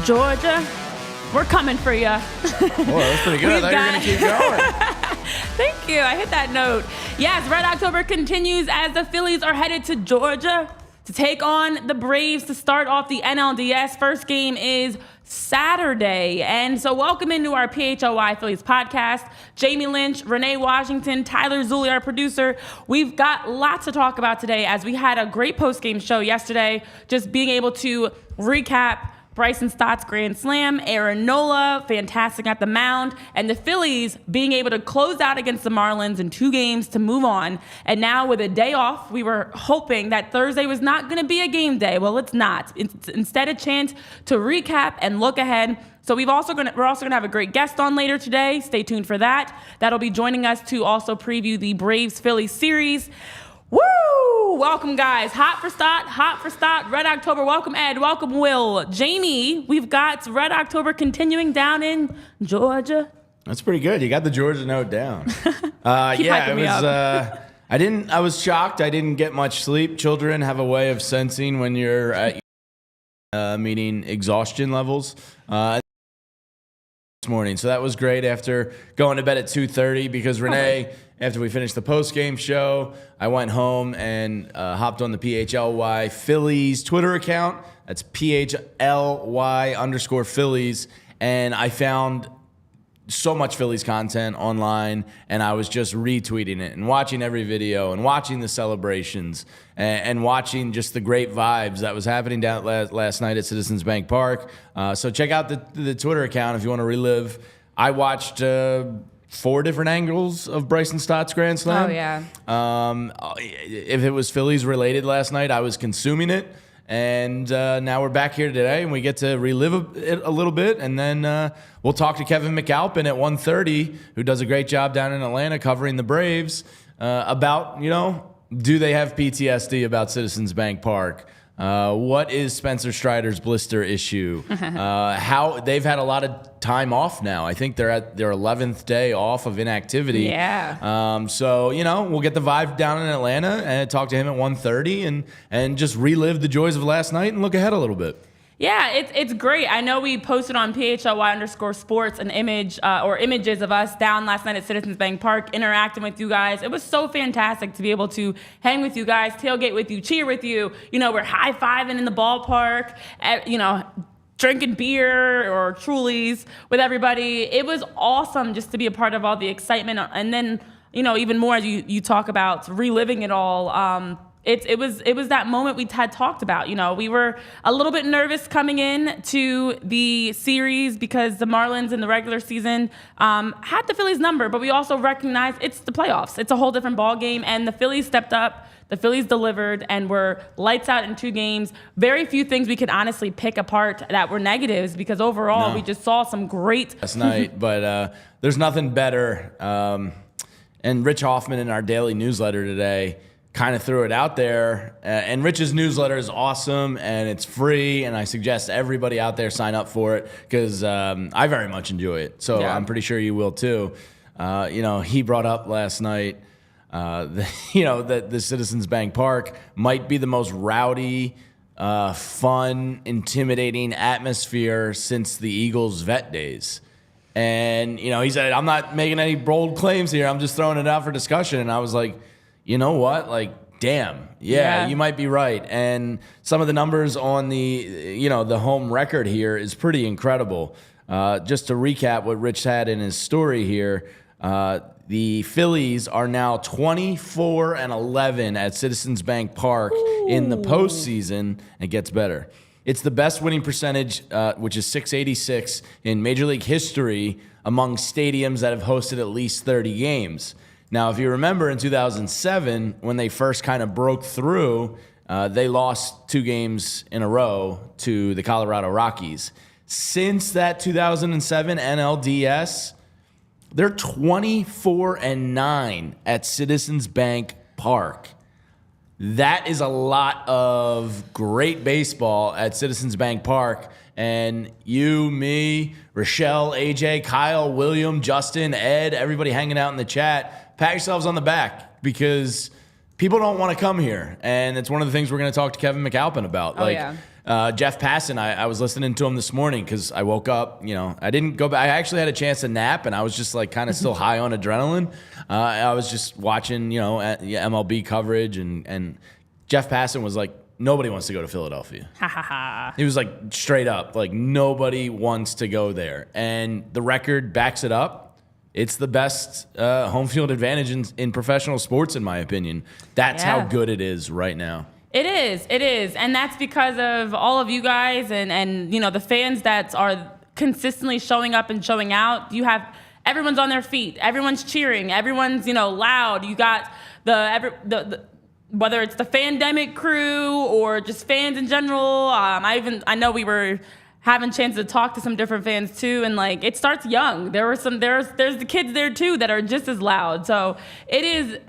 Georgia, we're coming for you. Boy, that's pretty good. I thought you were going to keep going. Thank you. I hit that note. Yes, Red October continues as the Phillies are headed to Georgia to take on the Braves to start off the NLDS. First game is Saturday. And so welcome into our PHLY Phillies podcast. Jamie Lynch, Renee Washington, Tyler Zulli, our producer. We've got lots to talk about today as we had a great post-game show yesterday, just being able to recap Bryson Stott's grand slam, Aaron Nola, fantastic at the mound, and the Phillies being able to close out against the Marlins in 2 games to move on. And now with a day off, we were hoping that Thursday was not going to be a game day. Well, it's not. It's instead a chance to recap and look ahead. So we're also going to have a great guest on later today. Stay tuned for that. That'll be joining us to also preview the Braves-Phillies series. Woo! Welcome, guys. Hot for Stott, Red October. Welcome, Ed. Welcome, Will. Jamie, we've got Red October continuing down in Georgia. That's pretty good. You got the Georgia note down. Yeah, it was. I was shocked. I didn't get much sleep. Children have a way of sensing when you're at meeting exhaustion levels. This morning, so that was great after going to bed at 2:30 because Renee, after we finished the post-game show, I went home and hopped on the PHLY Phillies Twitter account. That's PHLY_Phillies, and I found so much Phillies content online, and I was just retweeting it and watching every video and watching the celebrations and watching just the great vibes that was happening down last night at Citizens Bank Park. So check out the Twitter account if you want to relive. I watched 4 different angles of Bryson Stott's grand slam. Oh, yeah. If it was Phillies related last night, I was consuming it. And now we're back here today, and we get to relive it a little bit. And then we'll talk to Kevin McAlpin at 1:30, who does a great job down in Atlanta covering the Braves, about, do they have PTSD about Citizens Bank Park? What is Spencer Strider's blister issue? How they've had a lot of time off now. I think they're at their 11th day off of inactivity. Yeah. So, we'll get the vibe down in Atlanta and talk to him at 1:30 and just relive the joys of last night and look ahead a little bit. Yeah, it's great. I know we posted on PHLY_sports an image or images of us down last night at Citizens Bank Park interacting with you guys. It was so fantastic to be able to hang with you guys, tailgate with you, cheer with you. We're high-fiving in the ballpark, drinking beer or Trulies with everybody. It was awesome just to be a part of all the excitement. And then, even more as you talk about reliving it all, It was that moment we had talked about. We were a little bit nervous coming in to the series because the Marlins in the regular season had the Phillies number, but we also recognized it's the playoffs. It's a whole different ball game, and the Phillies stepped up. The Phillies delivered and were lights out in 2 games. Very few things we could honestly pick apart that were negatives because overall we just saw some great last night. But there's nothing better. And Rich Hoffman in our daily newsletter today kind of threw it out there, and Rich's newsletter is awesome and it's free, and I suggest everybody out there sign up for it because I very much enjoy it. So yeah. I'm pretty sure you will too. He brought up last night that the Citizens Bank Park might be the most rowdy, fun, intimidating atmosphere since the Eagles' vet days. And he said, I'm not making any bold claims here, I'm just throwing it out for discussion. And I was like, you know what? Damn. Yeah, you might be right. And some of the numbers on the home record here is pretty incredible. Just to recap what Rich had in his story here, the Phillies are now 24-11 at Citizens Bank Park in the postseason. It gets better. It's the best winning percentage, which is .686 in Major League history among stadiums that have hosted at least 30 games. Now, if you remember in 2007, when they first kind of broke through, they lost 2 games in a row to the Colorado Rockies. Since that 2007 NLDS, they're 24-9 at Citizens Bank Park. That is a lot of great baseball at Citizens Bank Park. And you, me, Rochelle, AJ, Kyle, William, Justin, Ed, everybody hanging out in the chat, pat yourselves on the back because people don't want to come here, and it's one of the things we're going to talk to Kevin McAlpin about. Jeff Passan, I was listening to him this morning because I woke up, I didn't go back. I actually had a chance to nap, and I was just like kind of still high on adrenaline. I was just watching, MLB coverage, and Jeff Passan was like, nobody wants to go to Philadelphia. He was like straight up, like nobody wants to go there. And the record backs it up. It's the best home field advantage in professional sports, in my opinion. That's how good it is right now. It is. And that's because of all of you guys and the fans that are consistently showing up and showing out. You have everyone's on their feet. Everyone's cheering. Everyone's, loud. You got the whether it's the Fandemic crew or just fans in general. I know we were having a chance to talk to some different fans too, and like it starts young. There's the kids there too that are just as loud. So it is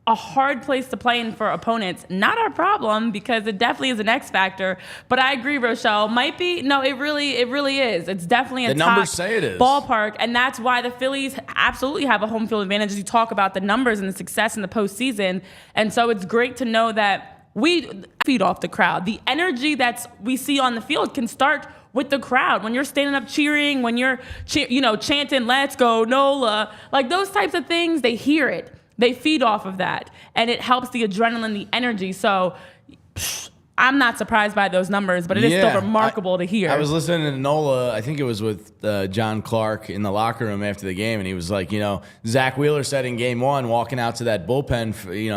a hard place to play in for opponents. Not our problem, because it definitely is an X factor. But I agree, Rochelle. It really is. It's definitely the numbers say it is ballpark, and that's why the Phillies absolutely have a home field advantage. As you talk about the numbers and the success in the postseason, and so it's great to know that we feed off the crowd. The energy that we see on the field can start with the crowd. When you're standing up cheering, when you're chanting "Let's go Nola," like those types of things, they hear it. They feed off of that, and it helps the adrenaline, the energy. So I'm not surprised by those numbers, but it is still remarkable to hear. I was listening to Nola, I think it was with John Clark in the locker room after the game, and he was like, Zach Wheeler said in game one, walking out to that bullpen,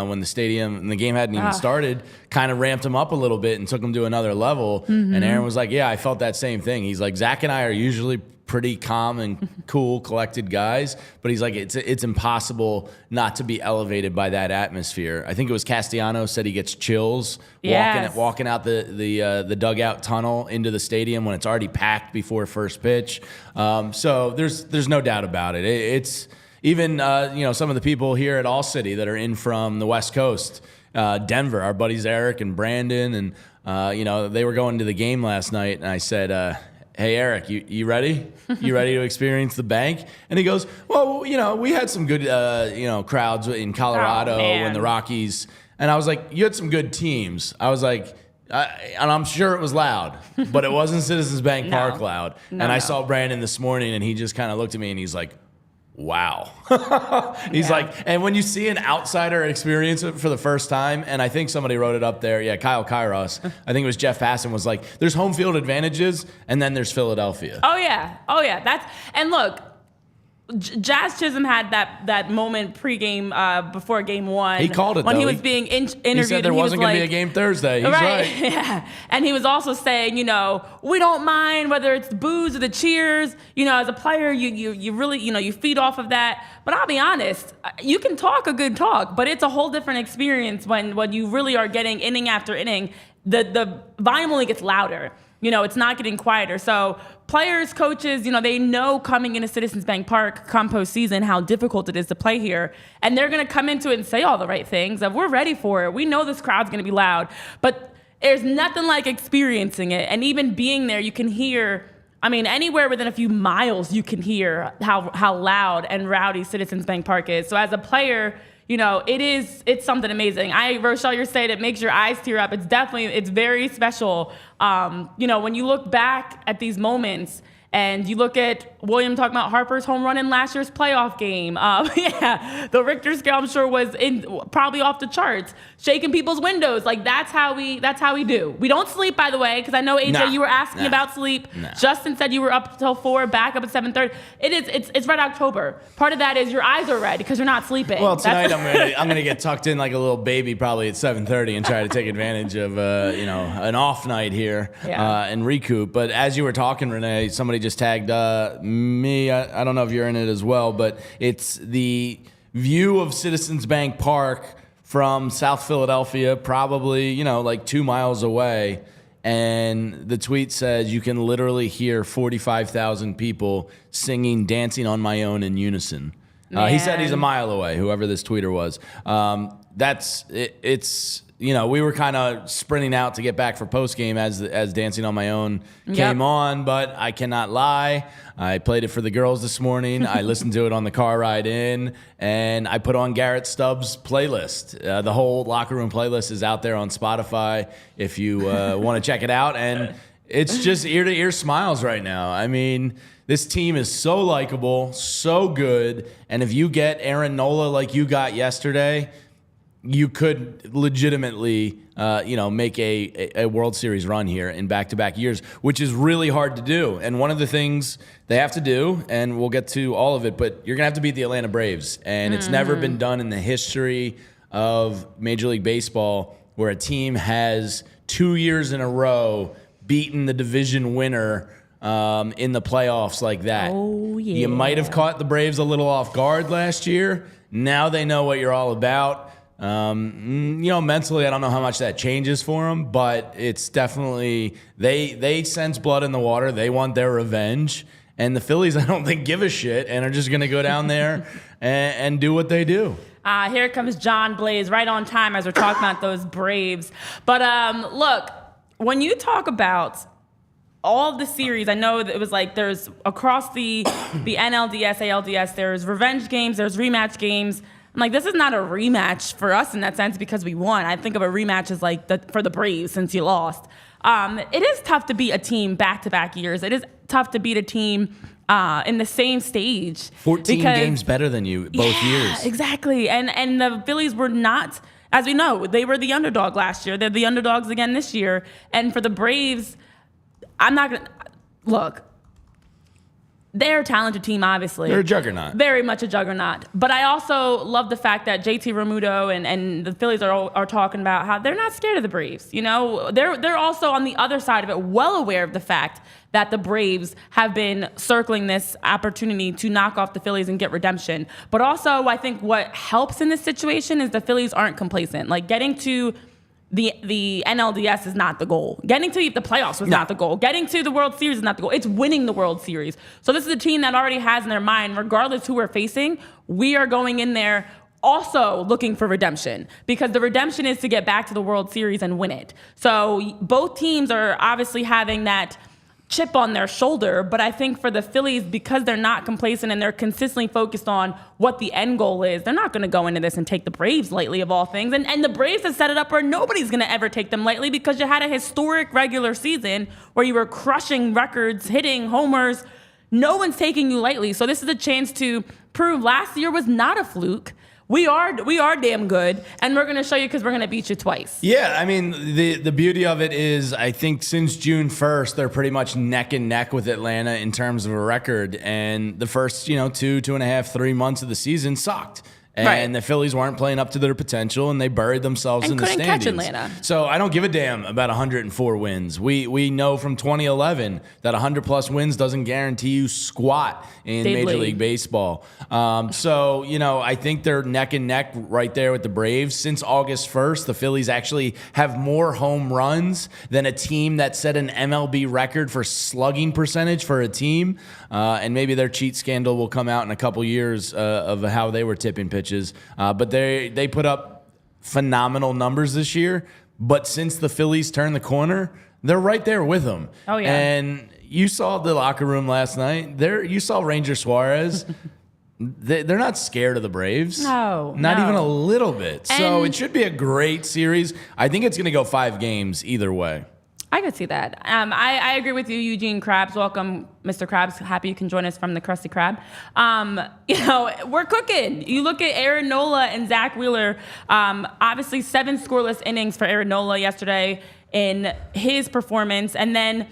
when the game hadn't even started, kind of ramped him up a little bit and took him to another level. Mm-hmm. And Aaron was like, I felt that same thing. He's like, Zach and I are usually pretty calm and cool, collected guys, but he's like, it's impossible not to be elevated by that atmosphere. I think it was Castellanos said he gets chills walking out the dugout tunnel into the stadium when it's already packed before first pitch. So there's no doubt about it. It's even some of the people here at ALLCITY that are in from the West Coast, Denver, our buddies Eric and Brandon, and they were going to the game last night, and I said, hey, Eric, you ready? You ready to experience the bank? And he goes, well, we had some good, crowds in Colorado when the Rockies. And I was like, you had some good teams. I was like, and I'm sure it was loud, but it wasn't Citizens Bank Park loud. I saw Brandon this morning, and he just kind of looked at me, and he's like, wow. He's like, and when you see an outsider experience it for the first time, and I think somebody wrote it up there, Kyle Kairos, I think it was Jeff Passan, was like, there's home field advantages, and then there's Philadelphia. Oh yeah. And look, Jazz Chisholm had that moment pregame before game one. He called it when though. he was being interviewed. He said there wasn't going to be a game Thursday. He's right. Yeah. And he was also saying, we don't mind whether it's the boos or the cheers. As a player, you really, you feed off of that. But I'll be honest, you can talk a good talk, but it's a whole different experience when you really are getting inning after inning. The volume only gets louder. It's not getting quieter. So players, coaches, they know coming into Citizens Bank Park come postseason how difficult it is to play here. And they're going to come into it and say all the right things. Of we're ready for it. We know this crowd's going to be loud. But there's nothing like experiencing it. And even being there, you can hear, anywhere within a few miles, you can hear how loud and rowdy Citizens Bank Park is. So as a player, it's something amazing. Rochelle, you're saying it makes your eyes tear up. It's very special. When you look back at these moments and you look at William talking about Harper's home run in last year's playoff game. The Richter scale, I'm sure, was probably off the charts, shaking people's windows. Like that's how we do. We don't sleep, by the way, because I know AJ, you were asking about sleep. Justin said you were up until 4, back up at 7:30. It's Red October. Part of that is your eyes are red because you're not sleeping. Well, tonight I'm gonna get tucked in like a little baby probably at 7:30 and try to take advantage of an off night here and recoup. But as you were talking, Renee, somebody just tagged me. I don't know if you're in it as well, but it's the view of Citizens Bank Park from South Philadelphia, probably, like 2 miles away. And the tweet says you can literally hear 45,000 people singing Dancing on My Own in unison. He said he's a mile away, whoever this tweeter was. that's it, it's. We were kind of sprinting out to get back for postgame as Dancing on My Own came on, but I cannot lie. I played it for the girls this morning. I listened to it on the car ride in, and I put on Garrett Stubbs' playlist. The whole Locker Room playlist is out there on Spotify if you want to check it out, and it's just ear-to-ear smiles right now. I mean, this team is so likable, so good, and if you get Aaron Nola like you got yesterday, you could legitimately, make a World Series run here in back-to-back years, which is really hard to do. And one of the things they have to do, and we'll get to all of it, but you're going to have to beat the Atlanta Braves. And it's never been done in the history of Major League Baseball where a team has 2 years in a row beaten the division winner in the playoffs like that. Oh, yeah. You might have caught the Braves a little off guard last year. Now they know what you're all about. Mentally, I don't know how much that changes for them, but it's definitely they sense blood in the water. They want their revenge, and the Phillies, I don't think, give a shit and are just going to go down there and do what they do. Here comes John Blaze, right on time as we're talking about those Braves. But look, when you talk about all of the series, I know that it was like there's across the NLDS, ALDS, there's revenge games, there's rematch games. I'm like, this is not a rematch for us in that sense because we won. I think of a rematch as like for the Braves since you lost. It is tough to beat a team back-to-back years. It is tough to beat a team in the same stage. 14 games better than you both years. Exactly. And the Phillies were not, as we know, they were the underdog last year. They're the underdogs again this year. And for the Braves, I'm not going to – look. They're a talented team, obviously. They're a juggernaut. Very much a juggernaut. But I also love the fact that JT Realmuto and the Phillies are talking about how they're not scared of the Braves. They're also on the other side of it, well aware of the fact that the Braves have been circling this opportunity to knock off the Phillies and get redemption. But also, I think what helps in this situation is the Phillies aren't complacent. Like, getting to the NLDS is not the goal. Getting to the playoffs was not the goal. Getting to the World Series is not the goal. It's winning the World Series. So this is a team that already has in their mind, regardless who we're facing, we are going in there also looking for redemption, because the redemption is to get back to the World Series and win it. So both teams are obviously having that chip on their shoulder, but I think for the Phillies, because they're not complacent and they're consistently focused on what the end goal is, they're not going to go into this and take the Braves lightly, of all things. And the Braves have set it up where nobody's going to ever take them lightly, because you had a historic regular season where you were crushing records, hitting homers. No one's taking you lightly. So this is a chance to prove last year was not a fluke. We are damn good, and we're going to show you because we're going to beat you twice. Yeah, I mean, the beauty of it is I think since June 1st, they're pretty much neck and neck with Atlanta in terms of a record. And the first, 2.5, 3 months of the season sucked. And the Phillies weren't playing up to their potential, and they buried themselves in the standings. And couldn't catch Atlanta. So I don't give a damn about 104 wins. We know from 2011 that 100-plus wins doesn't guarantee you squat in Major League Baseball. I think they're neck and neck right there with the Braves. Since August 1st, the Phillies actually have more home runs than a team that set an MLB record for slugging percentage for a team. And maybe their cheat scandal will come out in a couple years of how they were tipping pitches. But they put up phenomenal numbers this year. But since the Phillies turned the corner, they're right there with them. Oh, yeah. And you saw the locker room last night. You saw Ranger Suarez. They're not scared of the Braves. No. Not even a little bit. So it should be a great series. I think it's going to go 5 games either way. I could see that. I agree with you, Eugene Krabs. Welcome, Mr. Krabs. Happy you can join us from the Krusty Krab. We're cooking. You look at Aaron Nola and Zach Wheeler. Obviously, 7 scoreless innings for Aaron Nola yesterday in his performance. And then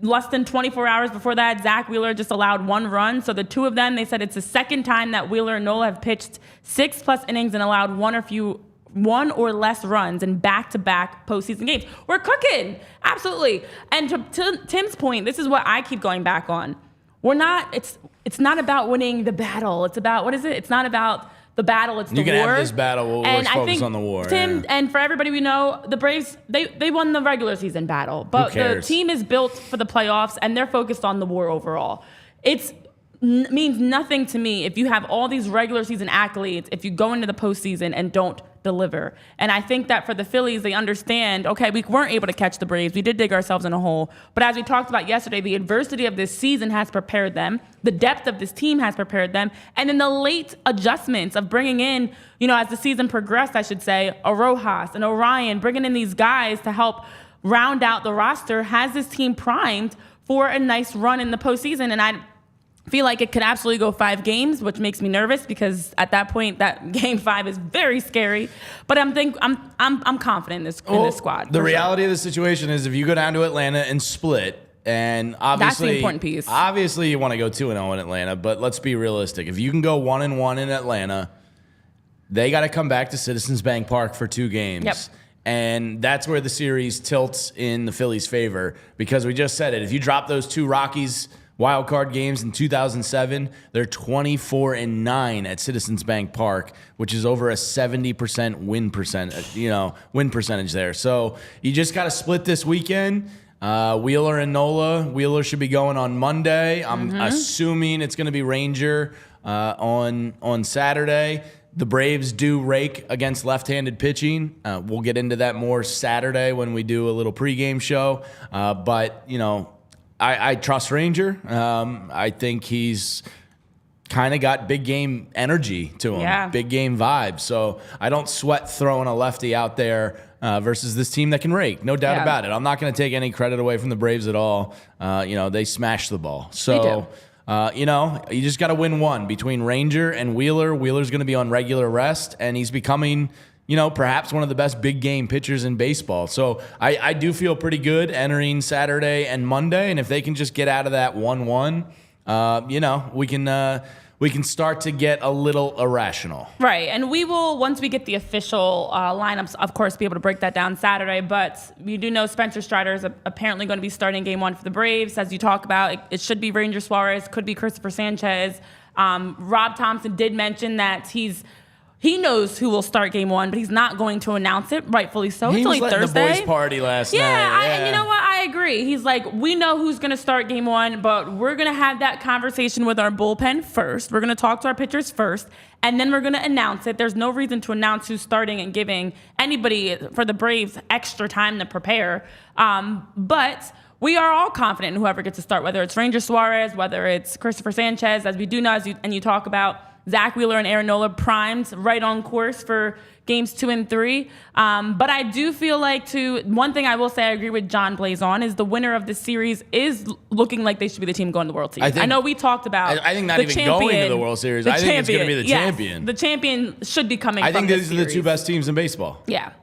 less than 24 hours before that, Zach Wheeler just allowed 1 run. So the two of them, they said it's the second time that Wheeler and Nola have pitched 6+ innings and allowed 1 or less runs in back-to-back postseason games. We're cooking, absolutely. And to Tim's point, this is what I keep going back on. It's not about winning the battle. It's about, what is it? It's not about the battle, it's the war. You can have this battle, let's focus on the war. Tim, and for everybody we know, the Braves, they won the regular season battle. But the team is built for the playoffs, and they're focused on the war overall. It's means nothing to me if you have all these regular season accolades, if you go into the postseason and don't deliver. And I think that for the Phillies, they understand, okay, we weren't able to catch the Braves. We did dig ourselves in a hole. But as we talked about yesterday, the adversity of this season has prepared them. The depth of this team has prepared them. And then the late adjustments of bringing in, as the season progressed, I should say, a Rojas and Orion, bringing in these guys to help round out the roster has this team primed for a nice run in the postseason. And I feel like it could absolutely go 5 games, which makes me nervous because at that point, that game 5 is very scary. But I'm confident in this squad. The reality of the situation is, if you go down to Atlanta and split, and obviously that's the important piece. Obviously, you want to go 2-0 in Atlanta, but let's be realistic. If you can go 1-1 in Atlanta, they got to come back to Citizens Bank Park for 2 games. Yep. And that's where the series tilts in the Phillies' favor, because we just said it. If you drop those 2 Rockies wild card games in 2007, they're 24-9 at Citizens Bank Park, which is over a 70% win percentage there. So you just got to split this weekend. Wheeler and Nola. Wheeler should be going on Monday. I'm assuming it's going to be Ranger on Saturday. The Braves do rake against left-handed pitching. We'll get into that more Saturday when we do a little pregame show. But I trust Ranger. I think he's kind of got big game energy to him, big game vibe. So I don't sweat throwing a lefty out there versus this team that can rake. No doubt about it. I'm not going to take any credit away from the Braves at all. They smash the ball. So, you just got to win one between Ranger and Wheeler. Wheeler's going to be on regular rest, and he's becoming perhaps one of the best big game pitchers in baseball. So I do feel pretty good entering Saturday and Monday. And if they can just get out of that 1-1, we can start to get a little irrational. Right. And we will, once we get the official lineups, of course, be able to break that down Saturday. But we do know Spencer Strider is apparently going to be starting game 1 for the Braves. As you talk about, it should be Ranger Suarez, could be Christopher Sanchez. Rob Thompson did mention that he knows who will start game 1, but he's not going to announce it, rightfully so. He it's was only letting Thursday. the boys party last night. And you know what? I agree. He's like, we know who's going to start game 1, but we're going to have that conversation with our bullpen first. We're going to talk to our pitchers first, and then we're going to announce it. There's no reason to announce who's starting and giving anybody for the Braves extra time to prepare. But we are all confident in whoever gets to start, whether it's Ranger Suarez, whether it's Christopher Sanchez, as we do know, and you talk about Zach Wheeler and Aaron Nola primed, right on course for games 2 and 3. But I do feel like, one thing I will say I agree with John Blaze on is the winner of this series is looking like they should be the team going to the World Series. I know we talked about I think not even going to the World Series. I think it's going to be the champion. The champion should be coming from I think this these are the 2 best teams in baseball. Yeah.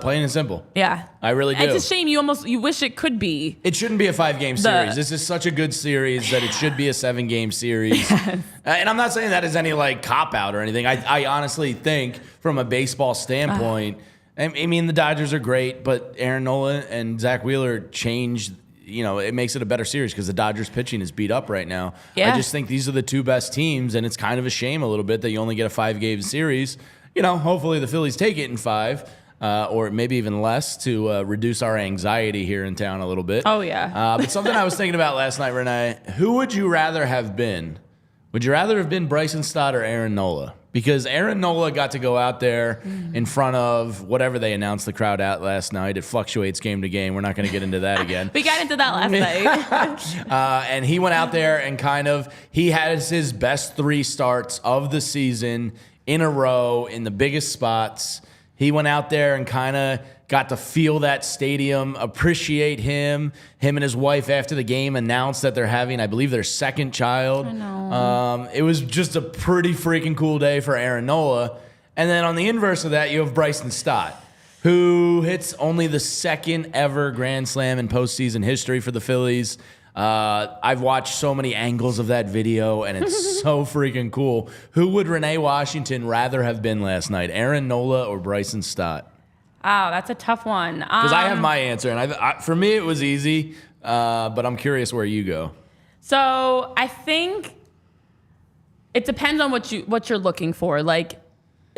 Plain and simple. Yeah. I really do. It's a shame you wish it could be. It shouldn't be a 5-game series. This is such a good series that it should be a 7-game series. Yes. And I'm not saying that as any cop-out or anything. I honestly think from a baseball standpoint, I mean, the Dodgers are great, but Aaron Nola and Zach Wheeler changed, it makes it a better series because the Dodgers pitching is beat up right now. Yeah. I just think these are the 2 best teams, and it's kind of a shame a little bit that you only get a 5-game series. Hopefully the Phillies take it in 5. Or maybe even less to reduce our anxiety here in town a little bit. Oh, yeah. But something I was thinking about last night, Renee, who would you rather have been? Would you rather have been Bryson Stott or Aaron Nola? Because Aaron Nola got to go out there in front of whatever they announced the crowd at last night. It fluctuates game to game. We're not going to get into that again. We got into that last night. And he went out there and he has his best 3 starts of the season in a row in the biggest spots. He went out there and kind of got to feel that stadium, appreciate him. Him and his wife after the game announced that they're having, I believe, their 2nd child. I know. It was just a pretty freaking cool day for Aaron Nola. And then on the inverse of that, you have Bryson Stott, who hits only the 2nd ever Grand Slam in postseason history for the Phillies. I've watched so many angles of that video, and it's so freaking cool. Who would Renee Washington rather have been last night, Aaron Nola or Bryson Stott? Oh, that's a tough one. Because I have my answer, and for me it was easy, but I'm curious where you go. So I think it depends on what you're looking for.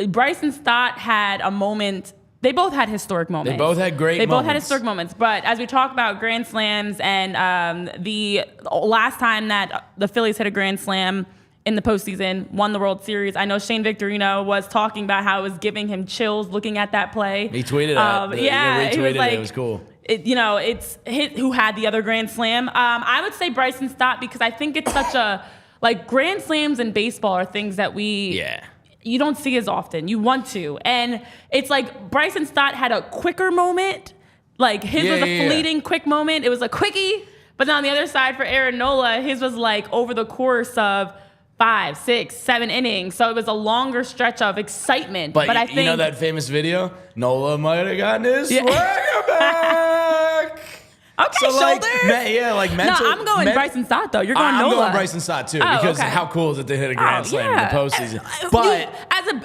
Bryson Stott had a moment. They both had historic moments. They both had great moments. They both had historic moments. But as we talk about grand slams and the last time that the Phillies hit a grand slam in the postseason, won the World Series, I know Shane Victorino was talking about how it was giving him chills looking at that play. He tweeted it. He was like, it was cool. It's who had the other grand slam. I would say Bryson Stott, because I think it's such a, like, grand slams in baseball are things that you don't see as often. You want to. And it's like Bryson Stott had a quicker moment. Like, his was a fleeting, quick moment. It was a quickie. But then on the other side for Aaron Nola, his was like over the course of 5, 6, 7 innings. So it was a longer stretch of excitement. But I think, you know that famous video? Nola might have gotten his swagger back. Okay, so shoulders. Mental. No, I'm going Bryson Stott, though. You're going Nola. I'm going Bryson Stott, too, because how cool is it to hit a grand slam in the postseason? But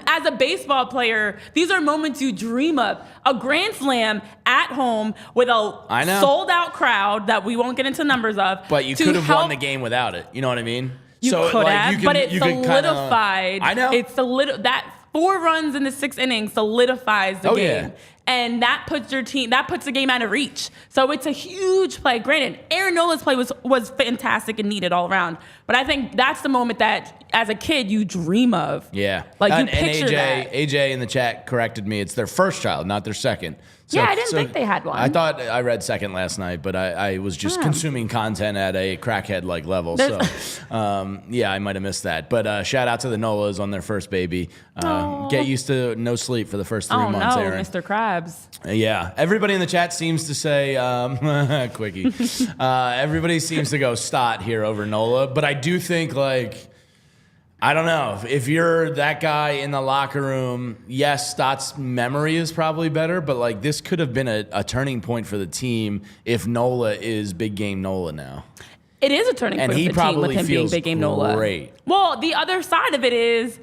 as a baseball player, these are moments you dream of. A grand slam at home with a sold-out crowd that we won't get into numbers of. But you could have won the game without it. You know what I mean? You could have, but it solidified. I know. That 4 runs in the 6th inning solidifies the game. Yeah. And that puts the game out of reach. So it's a huge play. Granted, Aaron Nola's play was fantastic and needed all around. But I think that's the moment that, as a kid, you dream of. Yeah. Like, you picture that. AJ in the chat corrected me. It's their first child, not their second. So, I didn't think they had one. I thought I read second last night, but I was just consuming content at a crackhead-like level. I might have missed that. But shout out to the Nolas on their first baby. Get used to no sleep for the first 3 months, Aaron. Mr. Krabs. Yeah. Everybody in the chat seems to say, quickie. Everybody seems to go Stott here over Nola. But I do think, like, I don't know. If you're that guy in the locker room, yes, Stott's memory is probably better, but like this could have been a turning point for the team if Nola is big game Nola now. It is a turning point for the team with him being big game Nola. Great. Well, the other side of it is,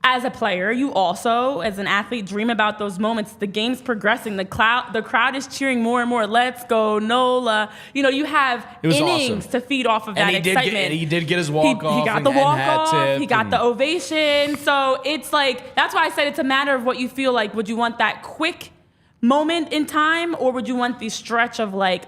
as a player, you also, as an athlete, dream about those moments. The game's progressing. The crowd is cheering more and more. Let's go, Nola. You know, you have innings to feed off of that excitement. He did get his walk-off. He got the walk-off. He got the ovation. So it's like, that's why I said it's a matter of what you feel like. Would you want that quick moment in time, or would you want the stretch of, like,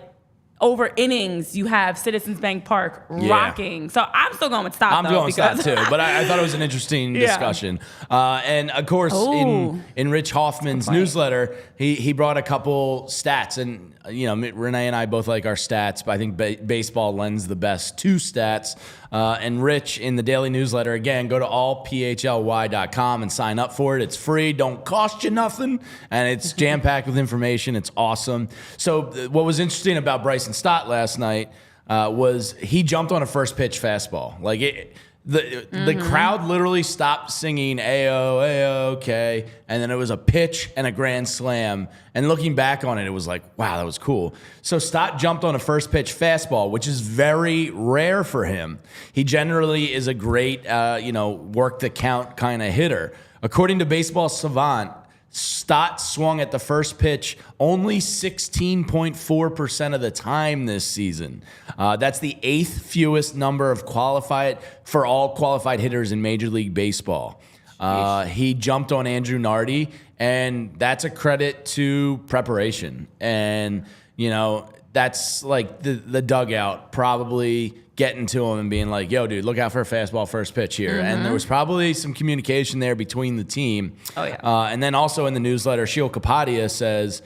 over innings, you have Citizens Bank Park rocking. So I'm still going with Stott. I'm going with Stott too, but I thought it was an interesting discussion. And of course, in Rich Hoffman's newsletter, he brought a couple stats, and you know, Renee and I both like our stats, but I think baseball lends the best to stats. And Rich, in the daily newsletter, again, go to allphly.com and sign up for it. It's free, don't cost you nothing, and it's jam-packed with information. It's awesome. So what was interesting about Bryson Stott last night was he jumped on a first pitch fastball. Like the crowd literally stopped singing "Ayo, ayo, okay," and then it was a pitch and a grand slam. And looking back on it, it was like, wow, that was cool. So Stott jumped on a first pitch fastball, which is very rare for him. He generally is a great, work the count kind of hitter. According to Baseball Savant, Stott swung at the first pitch only 16.4% of the time this season. That's the 8th fewest number of for all qualified hitters in Major League Baseball. He jumped on Andrew Nardi, and that's a credit to preparation. And, you know, that's like the dugout probably getting to him and being like, yo, dude, look out for a fastball first pitch here. And there was probably some communication there between the team. Oh, yeah. And then also in the newsletter, Sheil Kapadia says,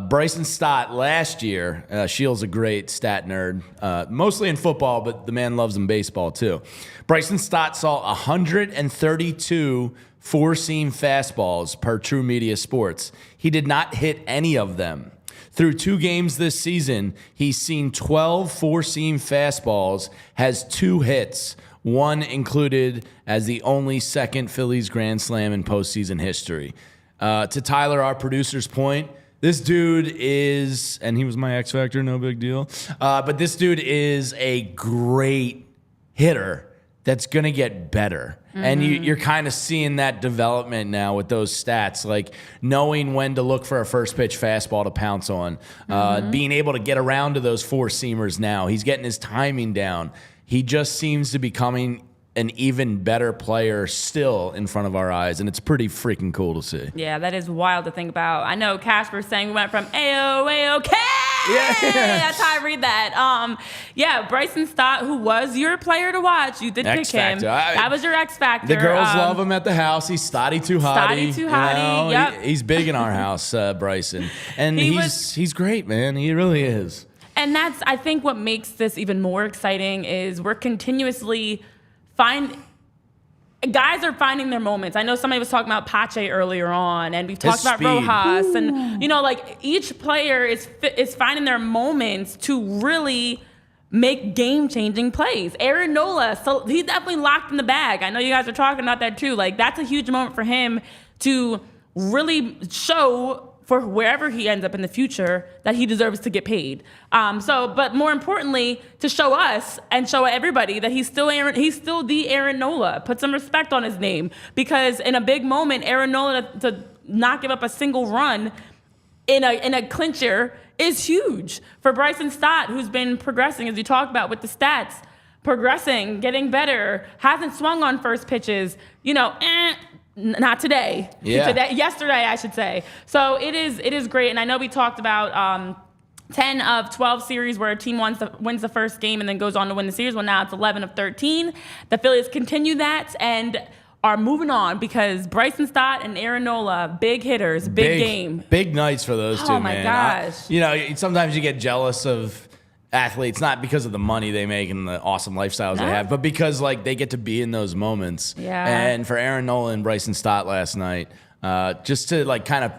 Bryson Stott last year, Sheil's a great stat nerd, mostly in football, but the man loves in baseball too. Bryson Stott saw 132 four-seam fastballs per True Media Sports. He did not hit any of them. Through 2 games this season, he's seen 12 four-seam fastballs, has 2 hits, 1 included as the only second Phillies grand slam in postseason history. To Tyler, our producer's point, this dude is, and he was my X Factor, no big deal, but this dude is a great hitter that's going to get better. And you're kind of seeing that development now with those stats, like knowing when to look for a first pitch fastball to pounce on, being able to get around to those four-seamers now. He's getting his timing down. He just seems to be becoming an even better player still in front of our eyes, and it's pretty freaking cool to see. Yeah, that is wild to think about. I know Casper's saying we went from A-O-A-OK. Yeah. That's how I read that. Yeah, Bryson Stott, who was your player to watch, you did pick him. That was your X Factor. The girls love him at the house. He's Stotty too hottie. Stotty too hottie, yep. He's big in our house, Bryson. And he's great, man. He really is. And that's, I think, what makes this even more exciting is we're continuously guys are finding their moments. I know somebody was talking about Pache earlier on, and we've talked about Rojas, and like each player is finding their moments to really make game-changing plays. Aaron Nola, so he's definitely locked in the bag. I know you guys are talking about that too. Like that's a huge moment for him to really show for wherever he ends up in the future that he deserves to get paid. But more importantly, to show us and show everybody that he's still the Aaron Nola. Put some respect on his name, because in a big moment, Aaron Nola to not give up a single run in a clincher is huge for Bryson Stott, who's been progressing, as you talked about with the stats, progressing, getting better, hasn't swung on first pitches, not today. Yeah. Yesterday, I should say. So it is great. And I know we talked about 10 of 12 series where a team wins the first game and then goes on to win the series. Well, now it's 11 of 13. The Phillies continue that and are moving on because Bryson Stott and Aaron Nola, big hitters, big game. Big nights for those two, man. Oh, my gosh. Sometimes you get jealous of athletes, not because of the money they make and the awesome lifestyles they have, but because they get to be in those moments. Yeah. And for Aaron Nola and Bryson Stott last night, just to kind of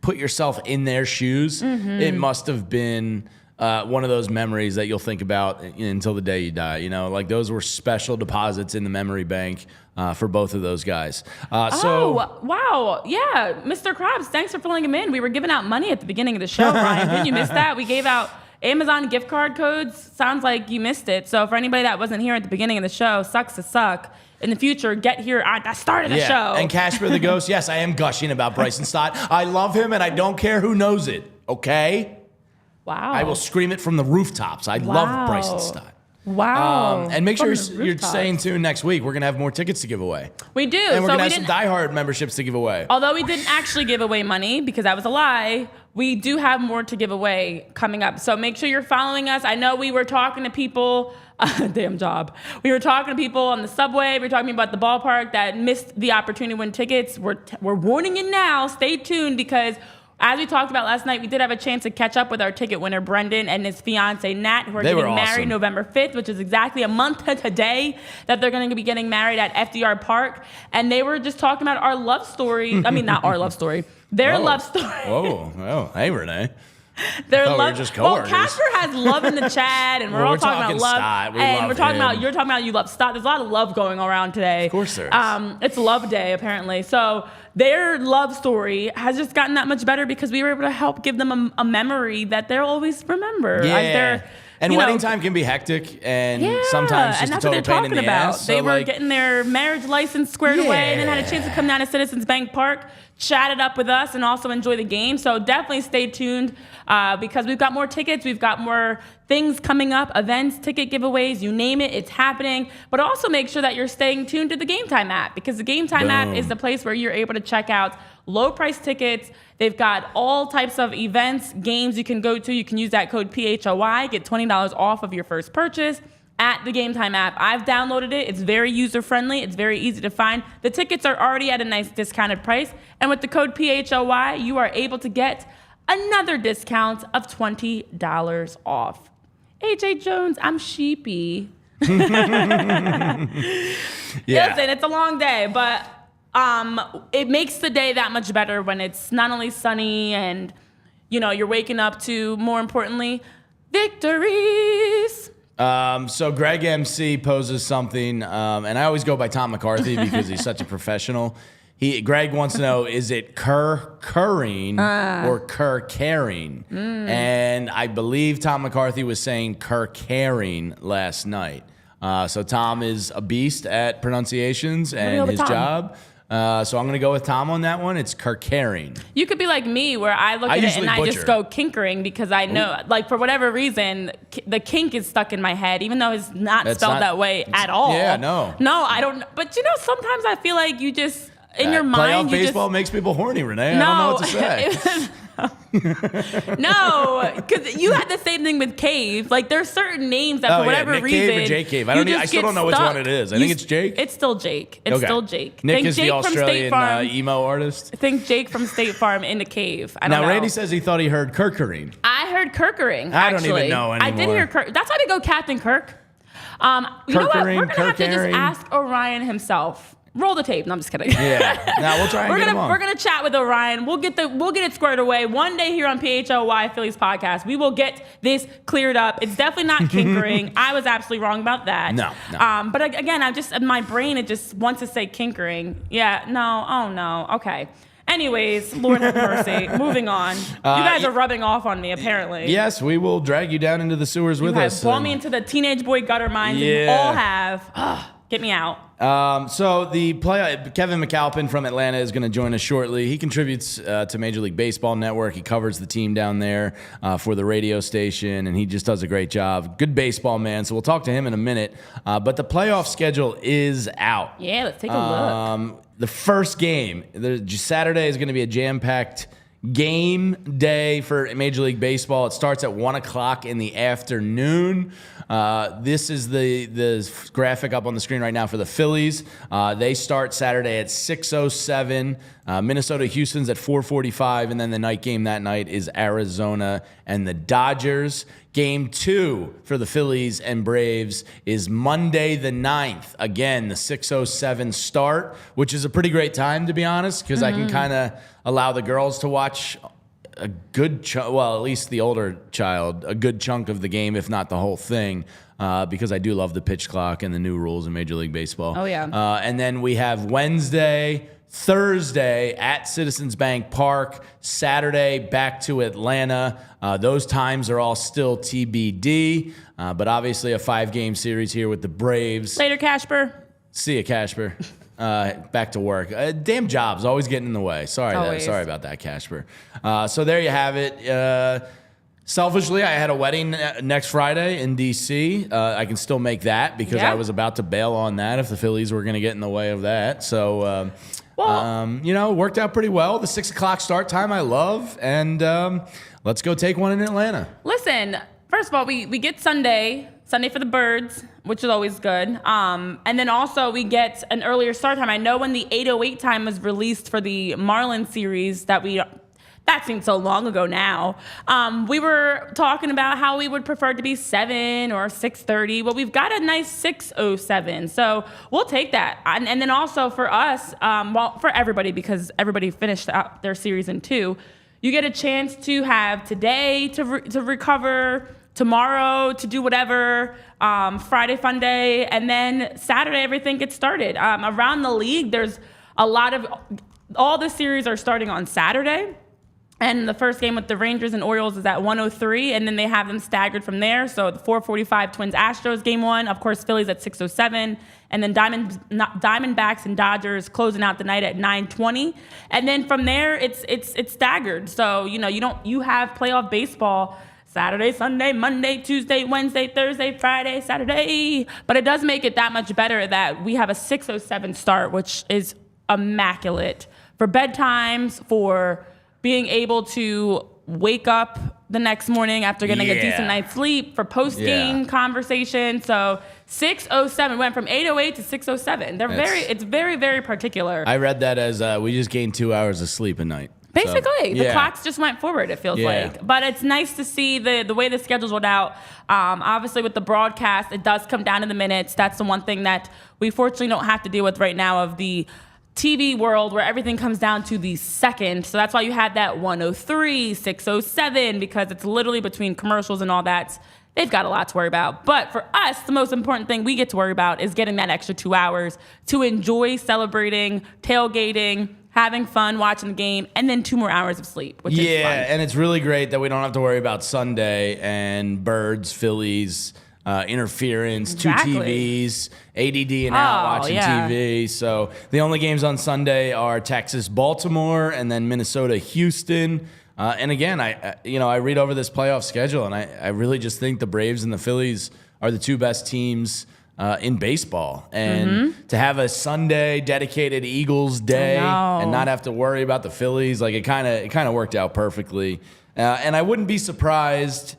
put yourself in their shoes, it must have been one of those memories that you'll think about until the day you die. Those were special deposits in the memory bank for both of those guys. Wow. Yeah. Mr. Krabs, thanks for filling him in. We were giving out money at the beginning of the show, Brian. Didn't you miss that? We gave out Amazon gift card codes. Sounds like you missed it. So for anybody that wasn't here at the beginning of the show, sucks to suck. In the future, get here at the start of the show. And Casper the Ghost, yes, I am gushing about Bryson Stott. I love him, and I don't care who knows it, okay? Wow. I will scream it from the rooftops. I love Bryson Stott. Wow. And make sure you're staying tuned next week. We're going to have more tickets to give away. We do. And we're going to have some diehard memberships to give away. Although we didn't actually give away money because that was a lie, we do have more to give away coming up. So make sure you're following us. I know we were talking to people, damn job. We were talking to people on the subway. We were talking about the ballpark that missed the opportunity to win tickets. We're warning you now. Stay tuned because as we talked about last night, we did have a chance to catch up with our ticket winner, Brendan, and his fiance, Nat, who are getting married November 5th, which is exactly a month to today that they're going to be getting married at FDR Park. And they were just talking about our love story. I mean, not our love story. Their love story. Whoa. Hey, Renee. Their love. We were just coworkers. Well, Casper has love in the chat, and we're all talking about love. Stott. You're talking about you love Stott. There's a lot of love going around today. Of course there is. It's Love Day apparently. So their love story has just gotten that much better because we were able to help give them a memory that they'll always remember. Yeah. And wedding time can be hectic, and sometimes just a total pain in the ass. They were getting their marriage license squared away, and then had a chance to come down to Citizens Bank Park, chat it up with us, and also enjoy the game. So definitely stay tuned because we've got more tickets, we've got more things coming up, events, ticket giveaways, you name it, it's happening. But also make sure that you're staying tuned to the Game Time app because the Game Time app is the place where you're able to check out low price tickets. They've got all types of events, games you can go to. You can use that code PHLY, get $20 off of your first purchase at the Game Time app. I've downloaded it. It's very user-friendly. It's very easy to find. The tickets are already at a nice discounted price. And with the code PHLY, you are able to get another discount of $20 off. AJ Jones, I'm sheepy. Yeah. Listen, it's a long day, but it makes the day that much better when it's not only sunny and, you're waking up to, more importantly, victories. So Greg MC poses something, and I always go by Tom McCarthy because he's such a professional. Greg wants to know, is it curring or caring? And I believe Tom McCarthy was saying caring last night. So Tom is a beast at pronunciations and his job. So I'm going to go with Tom on that one. It's Kirkering. You could be like me, where I look at it and I just go kinkering because I know, like, for whatever reason, the kink is stuck in my head, even though it's not spelled that way at all. Yeah, no. No, I don't. But, sometimes I feel like you just, in your mind, playoff baseball makes people horny, Renee. I don't know what to say. No, because you had the same thing with Cave. Like, there's certain names that for whatever Nick reason, Cave or Jake Cave. I still don't know which one it is. I think it's Jake. It's still Jake. It's still Jake. Nick Think is Jake the Australian emo artist. Think Jake from State Farm in the Cave. I don't know. Randy says he thought he heard Kirkering. I heard Kirkering. I don't even know anymore. I did hear Kirk. That's why we go Captain Kirk. You know what? We're gonna have to just ask Orion himself. Roll the tape. No, I'm just kidding. Yeah. No, we'll try and get him on. We're gonna chat with Orion. We'll get it squared away one day here on PHLY Phillies podcast. We will get this cleared up. It's definitely not kinkering. I was absolutely wrong about that. No. But again, my brain, it just wants to say kinkering. Yeah. No. Oh no. Okay. Anyways, Lord have mercy. Moving on. You guys are rubbing off on me, apparently. Yes, we will drag you down into the sewers with us. You have brought me into the teenage boy gutter minds. Yeah. You all have. Get me out. So the Kevin McAlpin from Atlanta is going to join us shortly. He contributes to Major League Baseball Network. He covers the team down there for the radio station, and he just does a great job. Good baseball man. So we'll talk to him in a minute. But the playoff schedule is out. Yeah, let's take a look. The first game, Saturday, is going to be a jam-packed game day for Major League Baseball. It starts at 1 o'clock in the afternoon. This is the graphic up on the screen right now for the Phillies. They start Saturday at 6:07. Minnesota, Houston's at 4:45, and then the night game that night is Arizona and the Dodgers. Game 2 for the Phillies and Braves is Monday the 9th. Again, the 6:07 start, which is a pretty great time, to be honest, because I can kind of allow the girls to watch a good at least the older child, a good chunk of the game, if not the whole thing, because I do love the pitch clock and the new rules in Major League Baseball. Oh, yeah. And then we have Wednesday, Thursday at Citizens Bank Park, Saturday back to Atlanta. Those times are all still TBD, but obviously a 5-game series here with the Braves. Later, Casper. See ya, Casper. Back to work. Damn jobs always getting in the way. Sorry about that, Casper. So there you have it. Selfishly, I had a wedding next Friday in D.C. I can still make that because I was about to bail on that if the Phillies were going to get in the way of that. So, worked out pretty well. The 6 o'clock start time I love, and let's go take one in Atlanta. Listen, first of all, we get Sunday for the birds, which is always good. And then also we get an earlier start time. I know when the 8:08 time was released for the Marlins series that seems so long ago now. We were talking about how we would prefer to be 7 or 6:30. Well, we've got a nice 6:07, so we'll take that. And then also for us, for everybody, because everybody finished out their series in 2, you get a chance to have today to recover, tomorrow to do whatever, Friday fun day, and then Saturday everything gets started. Around the league, there's all the series are starting on Saturday. And the first game with the Rangers and Orioles is at 1:03, and then they have them staggered from there. So the 4:45 Twins-Astros game 1, of course, Phillies at 6:07, and then Diamondbacks and Dodgers closing out the night at 9:20, and then from there it's staggered. So you have playoff baseball Saturday, Sunday, Monday, Tuesday, Wednesday, Thursday, Friday, Saturday. But it does make it that much better that we have a 6:07 start, which is immaculate for bedtimes, for being able to wake up the next morning after getting a decent night's sleep, for post-game conversation. So 6:07 went from 8:08 to 6:07. It's very, very particular. I read that as we just gained 2 hours of sleep a night. Basically, the clocks just went forward, it feels like. But it's nice to see the way the schedule's rolled out. Obviously, with the broadcast, it does come down to the minutes. That's the one thing that we fortunately don't have to deal with right now of the TV world, where everything comes down to the second. So that's why you had that 1:03, 6:07, because it's literally between commercials and all that. They've got a lot to worry about. But for us, the most important thing we get to worry about is getting that extra 2 hours to enjoy celebrating, tailgating, having fun watching the game, and then 2 more hours of sleep, which is fun. And it's really great that we don't have to worry about Sunday and birds, Phillies, interference, Exactly. 2 TVs, ADD and out watching TV. So the only games on Sunday are Texas-Baltimore and then Minnesota-Houston. And again, I read over this playoff schedule, and I really just think the Braves and the Phillies are the two best teams in baseball. And to have a Sunday dedicated Eagles day and not have to worry about the Phillies, like it kind of worked out perfectly. And I wouldn't be surprised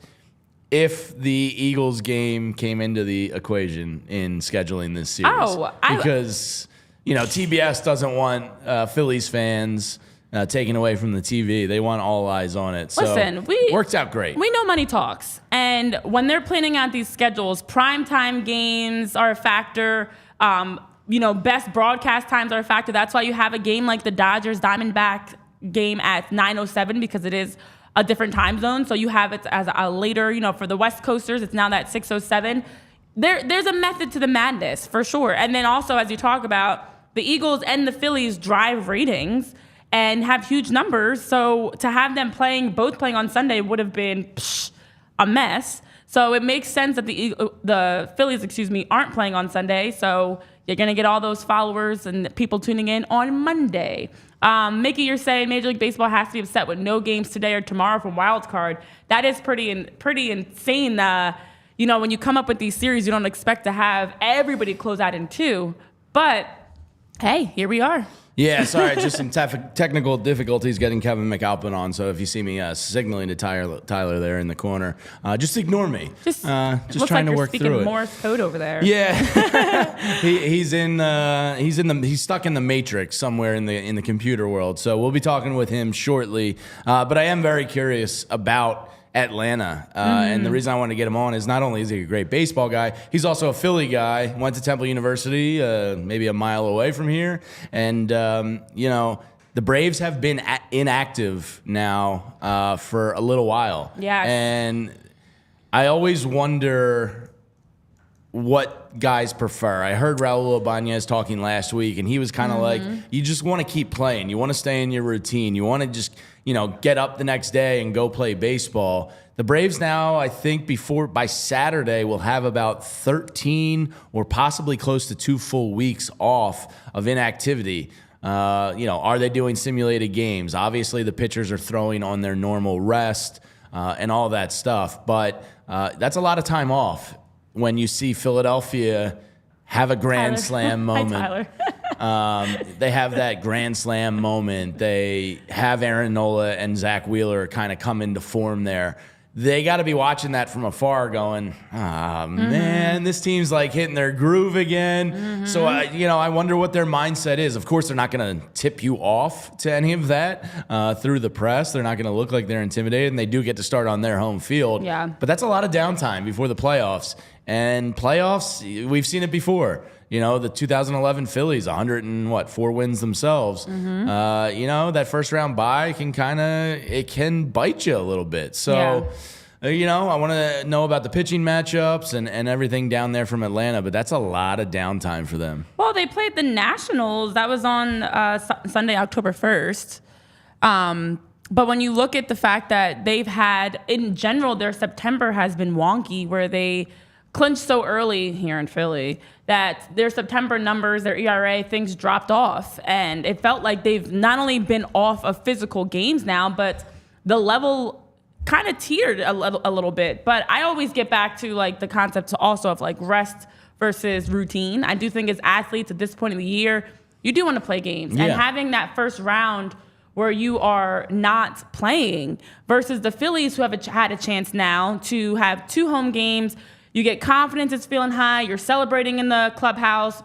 if the Eagles game came into the equation in scheduling this series. Because TBS doesn't want Phillies fans taken away from the TV. They want all eyes on it. So Listen, worked out great. We know money talks. And when they're planning out these schedules, primetime games are a factor. Best broadcast times are a factor. That's why you have a game like the Dodgers-Diamondback game at 9:07 because it is a different time zone. So you have it as a later, for the West Coasters, it's now that 6:07. There's a method to the madness for sure. And then also, as you talk about, the Eagles and the Phillies drive ratings and have huge numbers. So to have them both playing on Sunday would have been a mess. So it makes sense that the Phillies, aren't playing on Sunday. So you're going to get all those followers and people tuning in on Monday. Mickey, you're saying Major League Baseball has to be upset with no games today or tomorrow from wild card. That is pretty insane. When you come up with these series, you don't expect to have everybody close out in 2. But hey, here we are. Yeah, sorry, just some technical difficulties getting Kevin McAlpin on. So if you see me signaling to Tyler there in the corner, just ignore me. Just trying to work through it. Speaking Morse code over there. Yeah, he's stuck in the matrix somewhere in the computer world. So we'll be talking with him shortly. But I am very curious about Atlanta. And the reason I want to get him on is not only is he a great baseball guy, he's also a Philly guy, went to Temple University, maybe a mile away from here. And, the Braves have been inactive now for a little while. Yeah. And I always wonder what guys prefer. I heard Raul Ibanez talking last week, and he was kind of like, you just want to keep playing. You want to stay in your routine. You want to just, get up the next day and go play baseball. The Braves now, I think by Saturday, will have about 13 or possibly close to 2 full weeks off of inactivity. Are they doing simulated games? Obviously, the pitchers are throwing on their normal rest and all that stuff, but that's a lot of time off. When you see Philadelphia have a grand slam moment. Hi, Tyler. They have that grand slam moment. They have Aaron Nola and Zach Wheeler kind of come into form there. They got to be watching that from afar going, man, this team's like hitting their groove again. So, I wonder what their mindset is. Of course, they're not going to tip you off to any of that through the press. They're not going to look like they're intimidated, and they do get to start on their home field. Yeah. But that's a lot of downtime before the playoffs. And playoffs, we've seen it before. The 2011 Phillies, 104 wins themselves. That first round bye can bite you a little bit. So, I want to know about the pitching matchups and everything down there from Atlanta, but that's a lot of downtime for them. Well, they played the Nationals. That was on Sunday, October 1st. But when you look at the fact that they've had, in general, their September has been wonky, where they clinched so early here in Philly that their September numbers, their ERA, things dropped off. And it felt like they've not only been off of physical games now, but the level kind of teetered a little bit. But I always get back to the concept also of rest versus routine. I do think as athletes at this point of the year, you do want to play games. Yeah. And having that first round where you are not playing versus the Phillies, who have had a chance now to have 2 home games. You get confidence, it's feeling high. You're celebrating in the clubhouse.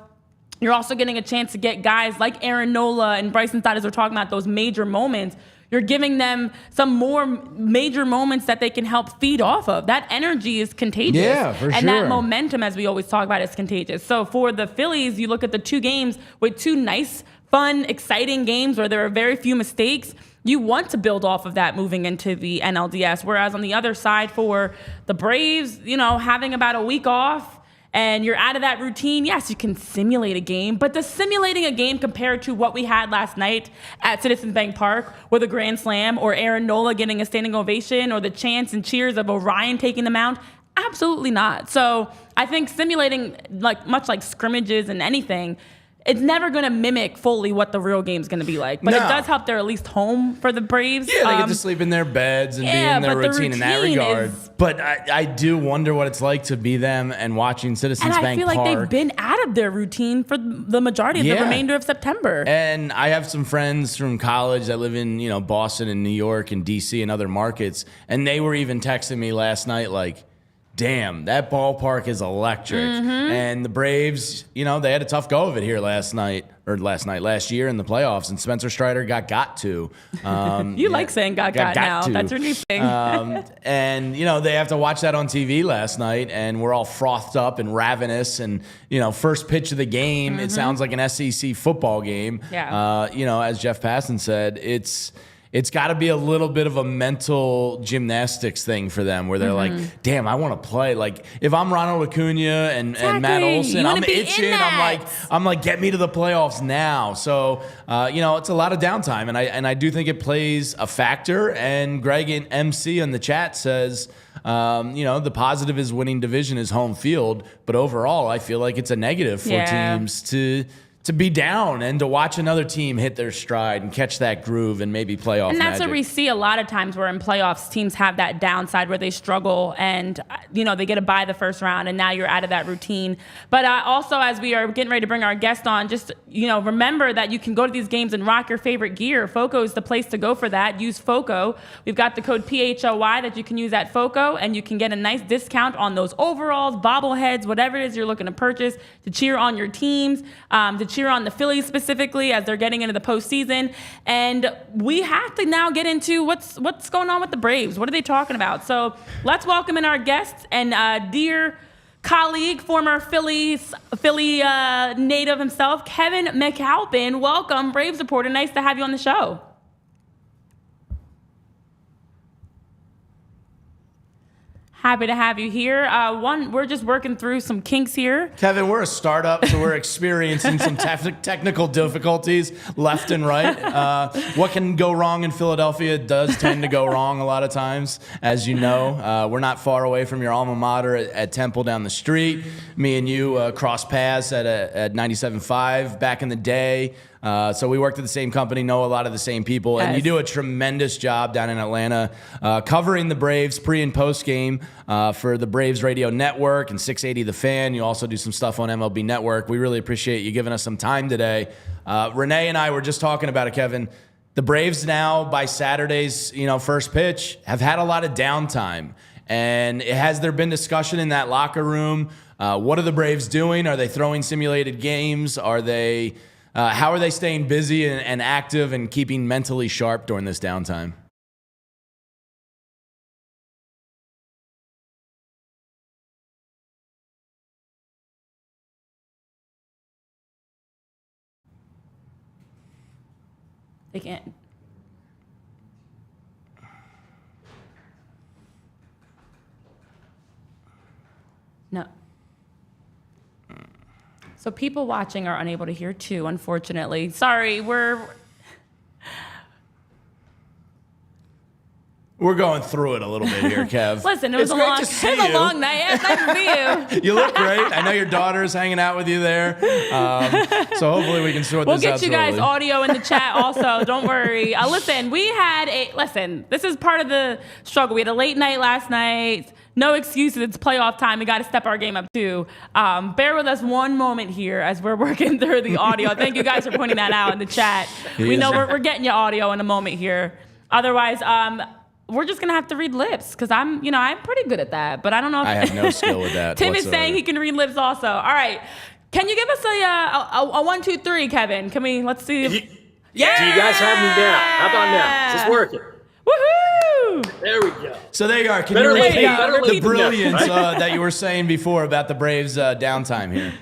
You're also getting a chance to get guys like Aaron Nola and Bryson Stott, as we're talking about those major moments. You're giving them some more major moments that they can help feed off of. That energy is contagious. Yeah, for and sure. that momentum, as we always talk about, is contagious. So for the Phillies, you look at the 2 games with 2 nice, fun, exciting games where there are very few mistakes. You want to build off of that moving into the NLDS. Whereas on the other side for the Braves, having about a week off and you're out of that routine, yes, you can simulate a game. But does simulating a game compared to what we had last night at Citizens Bank Park with a grand slam or Aaron Nola getting a standing ovation or the chants and cheers of Orion taking the mound? Absolutely not. So I think simulating much like scrimmages and anything, it's never going to mimic fully what the real game's going to be like. But it does help they're at least home for the Braves. Yeah, they get to sleep in their beds and be in their routine in that regard. But I do wonder what it's like to be them and watching Citizens Bank Park. And I feel like they've been out of their routine for the majority of the remainder of September. And I have some friends from college that live in, Boston and New York and D.C. and other markets. And they were even texting me last night like, damn, that ballpark is electric. And the Braves, they had a tough go of it here last year in the playoffs, and Spencer Strider got to. You like saying got now. To. That's your new thing. And, they have to watch that on TV last night, and we're all frothed up and ravenous. And, first pitch of the game, it sounds like an SEC football game. Yeah. As Jeff Passan said, it's got to be a little bit of a mental gymnastics thing for them where they're like, damn, I want to play. Like, if I'm Ronald Acuna and Matt Olson, I'm itching. I'm like, get me to the playoffs now. So, it's a lot of downtime. And I do think it plays a factor. And Greg and MC in the chat says, the positive is winning division is home field. But overall, I feel like it's a negative for teams to be down and to watch another team hit their stride and catch that groove and maybe playoff And that's magic. what we see a lot of times where in playoffs teams have that downside where they struggle and, they get a bye the first round and now you're out of that routine. But also as we are getting ready to bring our guest on, just, remember that you can go to these games and rock your favorite gear. FOCO is the place to go for that. Use FOCO. We've got the code PHLY that you can use at FOCO and you can get a nice discount on those overalls, bobbleheads, whatever it is you're looking to purchase to cheer on your teams, to cheer on the Phillies specifically as they're getting into the postseason. And we have to now get into what's going on with the Braves. What are they talking about? So let's welcome in our guests and dear colleague, former Philly native himself, Kevin McAlpin. Welcome, Braves reporter. Nice to have you on the show. Happy to have you here. We're just working through some kinks here. Kevin, we're a startup, so we're experiencing some technical difficulties left and right. What can go wrong in Philadelphia does tend to go wrong a lot of times, as you know. We're not far away from your alma mater at Temple down the street. Me and you crossed paths at 97.5 back in the day. So we worked at the same company, know a lot of the same people, and you do a tremendous job down in Atlanta covering the Braves pre- and post-game for the Braves Radio Network and 680 The Fan. You also do some stuff on MLB Network. We really appreciate you giving us some time today. Renee and I were just talking about it, Kevin. The Braves now, by Saturday's first pitch, have had a lot of downtime. And has there been discussion in that locker room? What are the Braves doing? Are they throwing simulated games? Are they... how are they staying busy and active and keeping mentally sharp during this downtime? They can't. No. So people watching are unable to hear too, unfortunately. Sorry, we're going through it a little bit here, Kev. Listen, it was a long night. Yeah, it's nice to see you. You look great. I know your daughter's hanging out with you there. So hopefully we can sort this out. We'll get you guys audio in the chat also. Don't worry. Listen, this is part of the struggle. We had a late night last night. No excuses. It's playoff time. We got to step our game up too. Bear with us one moment here as we're working through the audio. Thank you guys for pointing that out in the chat. We know we're getting you audio in a moment here. Otherwise, we're just gonna have to read lips because I'm pretty good at that, but I don't know if I have no skill with that. Tim is saying he can read lips also. All right, can you give us a 1, 2, 3, Kevin? Let's see. Yeah. Do you guys have me now? How about now? Is this working? Woohoo! There we go. So there you are. Can you repeat the brilliance that you were saying before about the Braves' downtime here?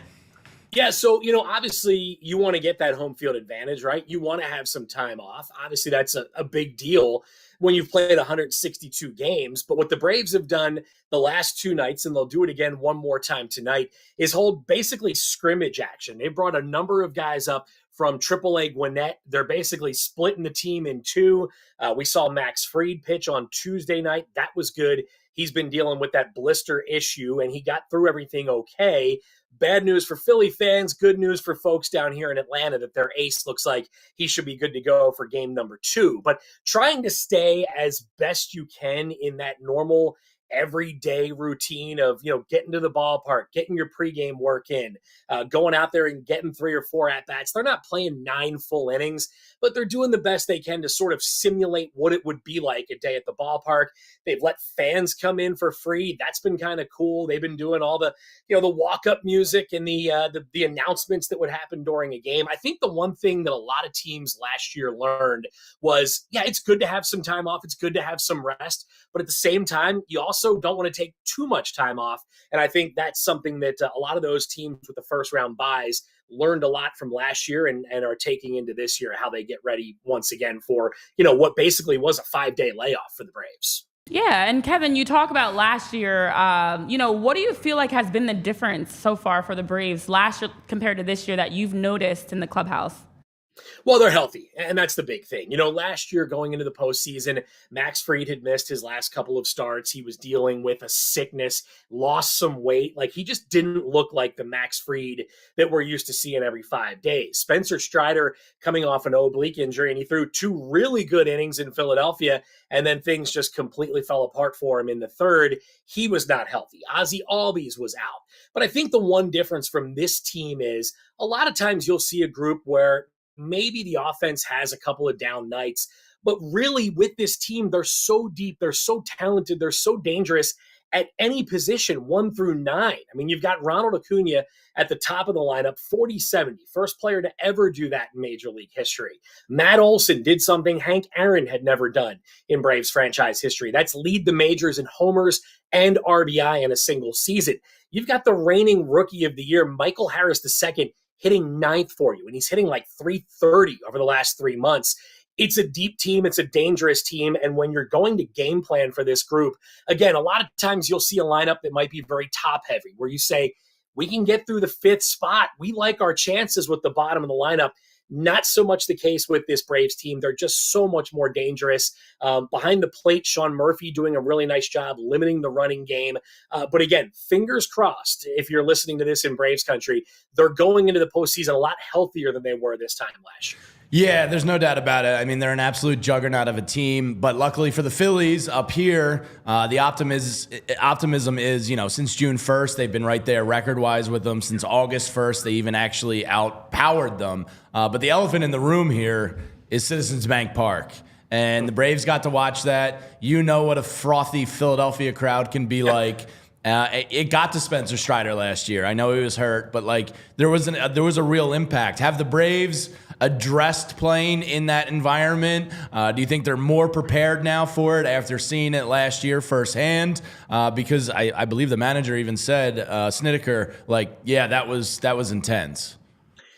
Yeah, so, obviously you want to get that home field advantage, right? You want to have some time off. Obviously, that's a big deal when you've played 162 games. But what the Braves have done the last 2 nights, and they'll do it again one more time tonight, is hold basically scrimmage action. They brought a number of guys up from AAA Gwinnett. They're basically splitting the team in 2. We saw Max Fried pitch on Tuesday night. That was good. he's been dealing with that blister issue, and he got through everything okay. Bad news for Philly fans, good news for folks down here in Atlanta that their ace looks like he should be good to go for game number 2. But trying to stay as best you can in that normal everyday routine of, getting to the ballpark, getting your pregame work in, going out there and getting 3 or 4 at-bats. They're not playing 9 full innings, but they're doing the best they can to sort of simulate what it would be like a day at the ballpark. They've let fans come in for free. That's been kind of cool. They've been doing all the, the walk-up music and the announcements that would happen during a game. I think the one thing that a lot of teams last year learned was, it's good to have some time off. It's good to have some rest. But at the same time, you also don't want to take too much time off. And I think that's something that a lot of those teams with the first round buys learned a lot from last year and are taking into this year, how they get ready once again for, what basically was a 5-day layoff for the Braves. Yeah, and Kevin, you talk about last year. What do you feel like has been the difference so far for the Braves last year compared to this year that you've noticed in the clubhouse? Well, they're healthy, and that's the big thing. Last year going into the postseason, Max Fried had missed his last couple of starts. He was dealing with a sickness, lost some weight. Like, he just didn't look like the Max Fried that we're used to seeing every 5 days. Spencer Strider coming off an oblique injury, and he threw 2 really good innings in Philadelphia, and then things just completely fell apart for him in the third. He was not healthy. Ozzie Albies was out. But I think the one difference from this team is a lot of times you'll see a group where maybe the offense has a couple of down nights, but really with this team, they're so deep, they're so talented, they're so dangerous at any position, 1 through 9. I mean, you've got Ronald Acuna at the top of the lineup, 40-70, first player to ever do that in Major League history. Matt Olson did something Hank Aaron had never done in Braves franchise history. That's lead the majors in homers and RBI in a single season. You've got the reigning Rookie of the Year, Michael Harris II, hitting 9th for you, and he's hitting like 330 over the last 3 months. It's a deep team. It's a dangerous team. And when you're going to game plan for this group, again, a lot of times you'll see a lineup that might be very top heavy, where you say, we can get through the 5th spot. We like our chances with the bottom of the lineup. Not so much the case with this Braves team. They're just so much more dangerous. Behind the plate, Sean Murphy doing a really nice job limiting the running game. But again, fingers crossed, if you're listening to this in Braves country, they're going into the postseason a lot healthier than they were this time last year. Yeah, there's no doubt about it. I mean, they're an absolute juggernaut of a team, but luckily for the Phillies up here, the optimism is, since June 1st, they've been right there record-wise with them. Since August 1st, they even actually outpowered them. But the elephant in the room here is Citizens Bank Park. And the Braves got to watch that. You know what a frothy Philadelphia crowd can be like. It got to Spencer Strider last year. I know he was hurt, but there was a real impact. Have the Braves addressed playing in that environment? Do you think they're more prepared now for it after seeing it last year firsthand? Because I believe the manager even said, Snideker, that was intense.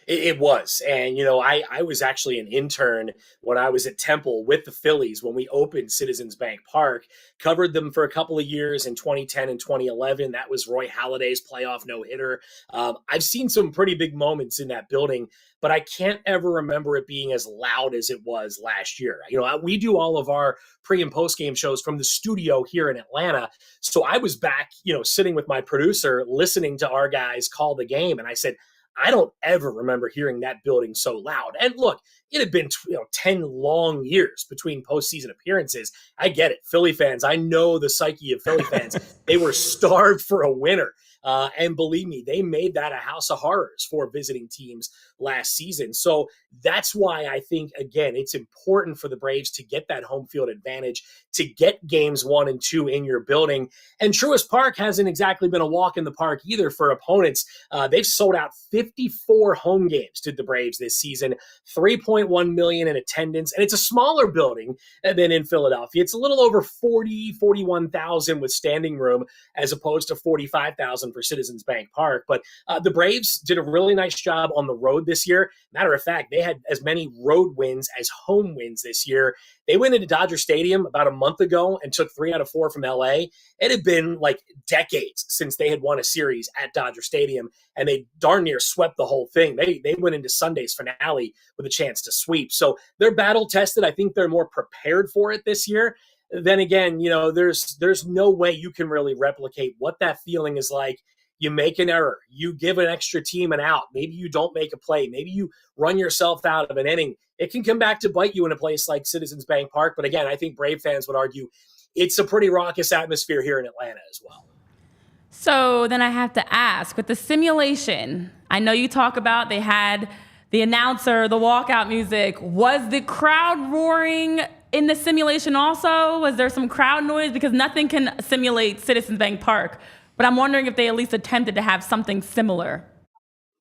It was. And, I was actually an intern when I was at Temple with the Phillies when we opened Citizens Bank Park, covered them for a couple of years in 2010 and 2011. That was Roy Halladay's playoff no-hitter. I've seen some pretty big moments in that building, but I can't ever remember it being as loud as it was last year. We do all of our pre and post game shows from the studio here in Atlanta. So I was back, sitting with my producer, listening to our guys call the game. And I said, I don't ever remember hearing that building so loud. And look, it had been 10 long years between postseason appearances. I get it. Philly fans, I know the psyche of Philly fans. They were starved for a winner. And believe me, they made that a house of horrors for visiting teams last season. So that's why I think, again, it's important for the Braves to get that home field advantage, to get games 1 and 2 in your building. And Truist Park hasn't exactly been a walk in the park either for opponents. They've sold out 54 home games to the Braves this season, 3.1 million in attendance. And it's a smaller building than in Philadelphia. It's a little over 41,000 with standing room as opposed to 45,000 for Citizens Bank Park. But the Braves did a really nice job on the road this year. Matter of fact, they had as many road wins as home wins this year. They went into Dodger Stadium about a month ago and took 3 out of 4 from LA. It had been decades since they had won a series at Dodger Stadium, and they darn near swept the whole thing. They went into Sunday's finale with a chance to sweep. So they're battle tested. I think they're more prepared for it this year. then again, there's no way you can really replicate what that feeling is like. You make an error, you give an extra team an out. Maybe you don't make a play. Maybe you run yourself out of an inning. It can come back to bite you in a place like Citizens Bank Park. But again, I think Brave fans would argue it's a pretty raucous atmosphere here in Atlanta as well. So then I have to ask, with the simulation, I know you talk about they had the announcer, the walkout music. Was the crowd roaring in the simulation also? Was there some crowd noise? Because nothing can simulate Citizens Bank Park. But I'm wondering if they at least attempted to have something similar.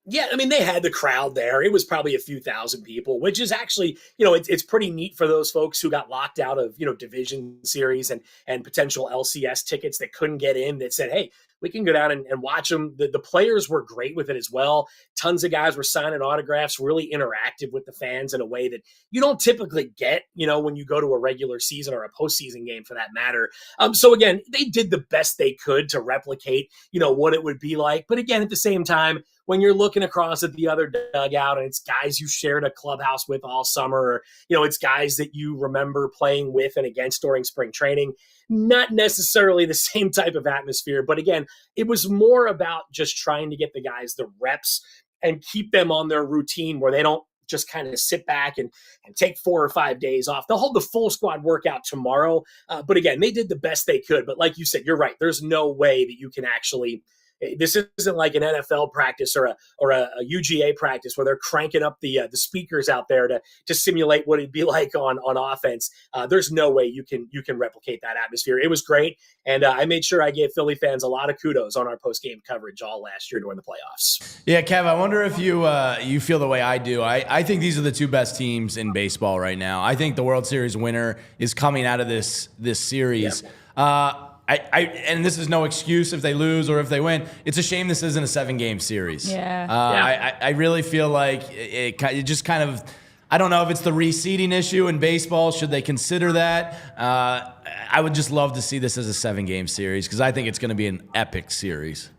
Yeah, I mean, they had the crowd there. It was probably a few thousand people, which is actually, it's pretty neat for those folks who got locked out of, division series and potential LCS tickets that couldn't get in, that said, hey, we can go down and watch them. The players were great with it as well. Tons of guys were signing autographs, really interactive with the fans in a way that you don't typically get, when you go to a regular season or a postseason game for that matter. So again, they did the best they could to replicate, what it would be like. But again, at the same time, when you're looking across at the other dugout and it's guys you shared a clubhouse with all summer, or, it's guys that you remember playing with and against during spring training, not necessarily the same type of atmosphere. But again, it was more about just trying to get the guys the reps and keep them on their routine where they don't just kind of sit back and take 4 or 5 days off. They'll hold the full squad workout tomorrow. But again, they did the best they could. But like you said, you're right. There's no way that you can actually – this isn't like an NFL practice or a UGA practice where they're cranking up the speakers out there to simulate what it'd be like on offense. There's no way you can replicate that atmosphere. It was great, and I made sure I gave Philly fans a lot of kudos on our post-game coverage all last year during the playoffs. Yeah, Kev, I wonder if you feel the way I do. I think these are the two best teams in baseball right now. I think the World Series winner is coming out of this series. Yeah. And this is no excuse if they lose or if they win. It's a shame this isn't a 7-game series. Yeah. I really feel like it just kind of, I don't know if it's the reseeding issue in baseball. Should they consider that? I would just love to see this as a 7-game series because I think it's going to be an epic series.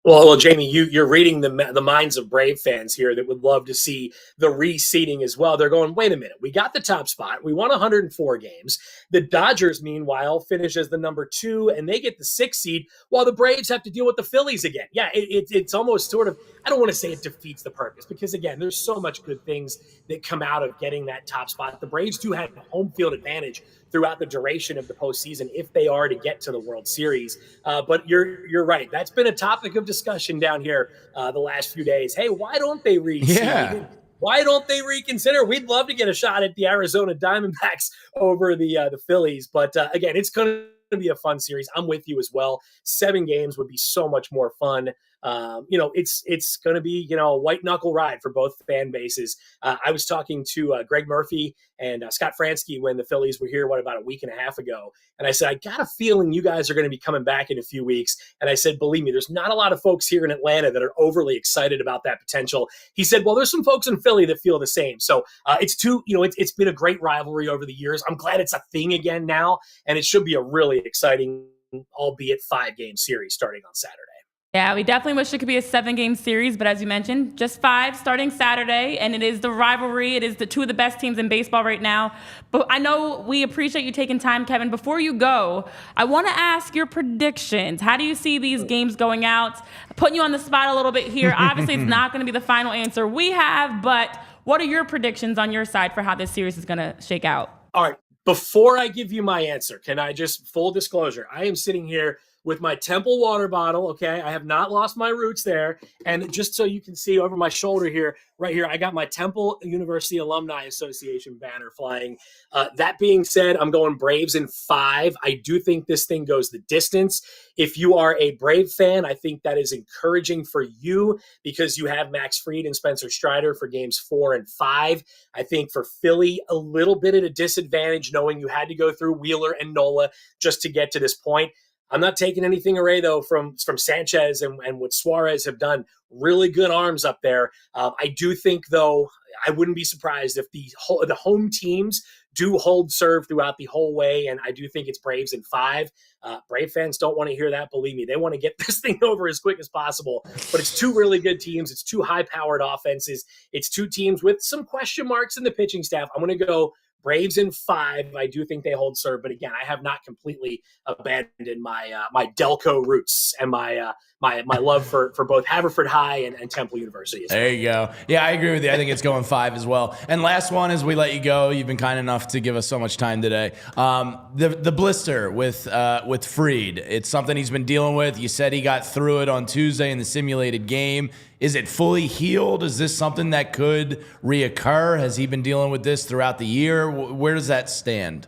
Well, Jamie, you're reading the minds of Brave fans here that would love to see the reseeding as well. They're going, wait a minute, we got the top spot. We won 104 games. The Dodgers, meanwhile, finish as the number 2, and they get the 6th seed, while the Braves have to deal with the Phillies again. Yeah, it's almost sort of, I don't want to say it defeats the purpose, because, again, there's so much good things that come out of getting that top spot. The Braves do have a home field advantage throughout the duration of the postseason if they are to get to the World Series. But you're right. That's been a topic of discussion down here the last few days. Hey, why don't they reseed? Yeah. Why don't they reconsider? We'd love to get a shot at the Arizona Diamondbacks over the Phillies. But again, it's going to be a fun series. I'm with you as well. 7 games would be so much more fun. It's going to be, a white knuckle ride for both fan bases. I was talking to Greg Murphy and Scott Fransky when the Phillies were here, about a week and a half ago. And I said, I got a feeling you guys are going to be coming back in a few weeks. And I said, believe me, there's not a lot of folks here in Atlanta that are overly excited about that potential. He said, well, there's some folks in Philly that feel the same. So it's been a great rivalry over the years. I'm glad it's a thing again now. And it should be a really exciting, albeit 5-game series starting on Saturday. Yeah, we definitely wish it could be a 7-game series, but as you mentioned, just 5 starting Saturday, and it is the rivalry. It is the 2 of the best teams in baseball right now. But I know we appreciate you taking time, Kevin. Before you go, I want to ask your predictions. How do you see these games going out? Putting you on the spot a little bit here. Obviously, it's not going to be the final answer we have, but what are your predictions on your side for how this series is going to shake out? All right. Before I give you my answer, can I just, full disclosure, I am sitting here with my Temple water bottle, okay? I have not lost my roots there. And just so you can see over my shoulder here, right here, I got my Temple University Alumni Association banner flying. That being said, I'm going Braves in 5. I do think this thing goes the distance. If you are a Brave fan, I think that is encouraging for you because you have Max Fried and Spencer Strider for games 4 and 5. I think for Philly, a little bit at a disadvantage knowing you had to go through Wheeler and Nola just to get to this point. I'm not taking anything away, though, from Sanchez and what Suarez have done. Really good arms up there. I do think, though, I wouldn't be surprised if the home teams do hold serve throughout the whole way, and I do think it's Braves in 5. Brave fans don't want to hear that. Believe me, they want to get this thing over as quick as possible. But it's 2 really good teams. It's 2 high-powered offenses. It's 2 teams with some question marks in the pitching staff. I'm going to go Braves in 5. I do think they hold serve, but again, I have not completely abandoned my my Delco roots and my love for both Haverford High and Temple University. There you go. Yeah, I agree with you. I think it's going 5 as well. And last one, as we let you go, you've been kind enough to give us so much time today. The blister with Freed. It's something he's been dealing with. You said he got through it on Tuesday in the simulated game. Is it fully healed? Is this something that could reoccur? Has he been dealing with this throughout the year? Where does that stand?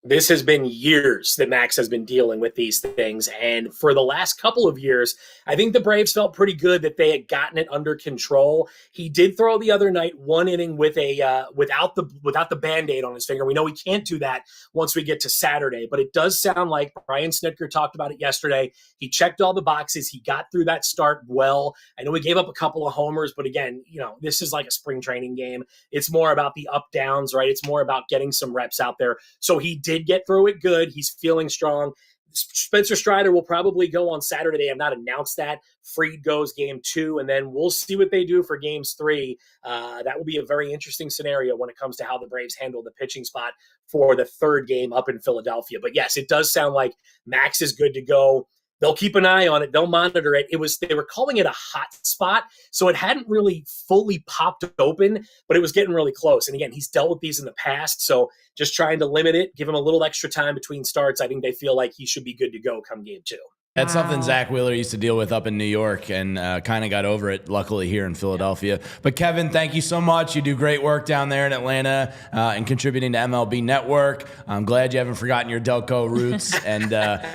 This has been years that Max has been dealing with these things. And for the last couple of years, I think the Braves felt pretty good that they had gotten it under control. He did throw the other night 1 inning with a without the Band-Aid on his finger. We know we can't do that once we get to Saturday, but it does sound like Brian Snitker talked about it yesterday. He checked all the boxes. He got through that start well. I know he gave up a couple of homers, but again, this is like a spring training game. It's more about the up downs, right? It's more about getting some reps out there. So he did get through it good. He's feeling strong. Spencer Strider will probably go on Saturday. They have not announced that. Freed goes game 2, and then we'll see what they do for games 3. That will be a very interesting scenario when it comes to how the Braves handle the pitching spot for the 3rd game up in Philadelphia. But yes, it does sound like Max is good to go. They'll keep an eye on it. They'll monitor it. They were calling it a hot spot, so it hadn't really fully popped open, but it was getting really close. And again, he's dealt with these in the past, so just trying to limit it, give him a little extra time between starts. I think they feel like he should be good to go come game 2. That's something Zach Wheeler used to deal with up in New York and kind of got over it, luckily, here in Philadelphia. But, Kevin, thank you so much. You do great work down there in Atlanta and contributing to MLB Network. I'm glad you haven't forgotten your Delco roots. And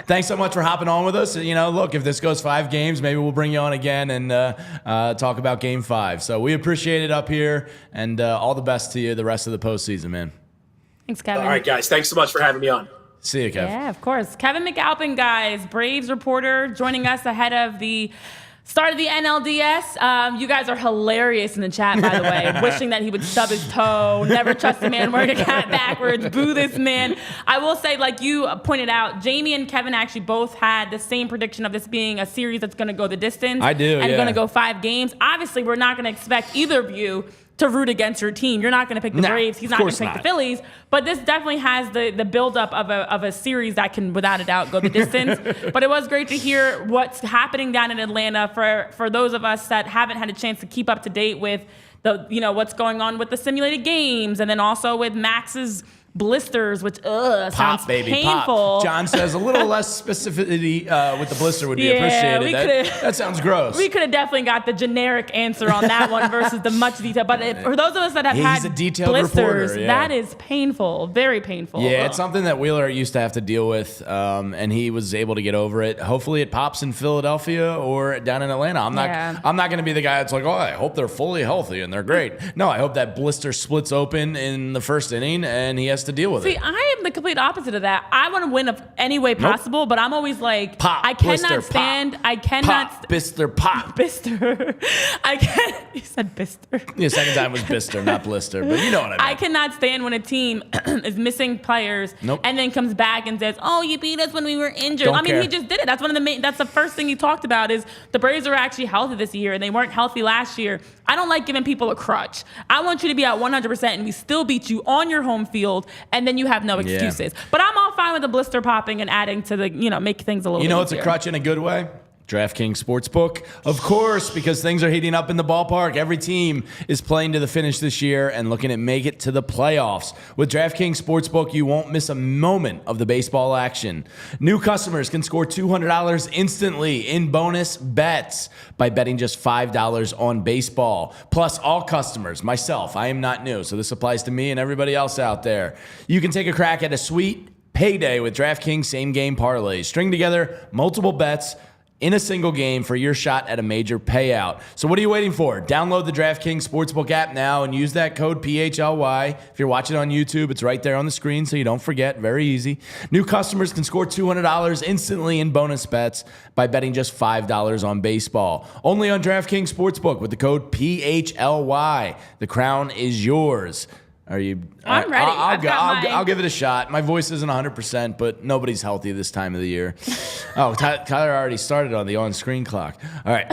thanks so much for hopping on with us. Look, if this goes 5 games, maybe we'll bring you on again and talk about Game 5. So we appreciate it up here, and all the best to you the rest of the postseason, man. Thanks, Kevin. All right, guys. Thanks so much for having me on. See you, Kev. Yeah, of course. Kevin McAlpin, guys, Braves reporter, joining us ahead of the start of the NLDS. You guys are hilarious in the chat, by the way. Wishing that he would stub his toe. Never trust a man wearing a hat backwards. Boo this man. I will say, like you pointed out, Jamie and Kevin actually both had the same prediction of this being a series that's going to go the distance. I do, and going to go 5 games. Obviously, we're not going to expect either of you to root against your team. You're not going to pick the Braves. He's not going to pick the Phillies. But this definitely has the buildup of a series that can, without a doubt, go the distance. But it was great to hear what's happening down in Atlanta for those of us that haven't had a chance to keep up to date with what's going on with the simulated games, and then also with Max's blisters, which sounds painful. Pop. John says a little less specificity with the blister would be appreciated. That sounds gross. We could have definitely got the generic answer on that one versus the much detail. But for those of us that have had blisters, that is painful, very painful. Yeah, it's something that Wheeler used to have to deal with, and he was able to get over it. Hopefully, it pops in Philadelphia or down in Atlanta. I'm not going to be the guy that's like, I hope they're fully healthy and they're great. No, I hope that blister splits open in the first inning and he has to deal with it. See, I am the complete opposite of that. I want to win any way possible, but I'm always like, pop, I cannot blister, stand. Pop, I cannot. Pop, Bister, pop. Bister. I can't. You said Bister. The second time was Bister, not blister, but you know what I mean. I cannot stand when a team is missing players and then comes back and says, you beat us when we were injured. Don't care. He just did it. That's the first thing he talked about is the Braves are actually healthy this year and they weren't healthy last year. I don't like giving people a crutch. I want you to be at 100% and we still beat you on your home field, and then you have no excuses. But I'm all fine with the blister popping and adding to the, make things a little bit easier. It's a crutch in a good way? DraftKings Sportsbook, of course, because things are heating up in the ballpark. Every team is playing to the finish this year and looking to make it to the playoffs. With DraftKings Sportsbook, you won't miss a moment of the baseball action. New customers can score $200 instantly in bonus bets by betting just $5 on baseball. Plus, all customers, myself, I am not new, so this applies to me and everybody else out there. You can take a crack at a sweet payday with DraftKings same-game parlays. String together multiple bets in a single game for your shot at a major payout. So what are you waiting for? Download the DraftKings Sportsbook app now and use that code PHLY. If you're watching on YouTube, it's right there on the screen so you don't forget. Very easy. New customers can score $200 instantly in bonus bets by betting just $5 on baseball. Only on DraftKings Sportsbook with the code PHLY. The crown is yours. Are you? I'm ready. I'll give it a shot. My voice isn't 100%, but nobody's healthy this time of the year. Tyler already started on the on-screen clock. All right.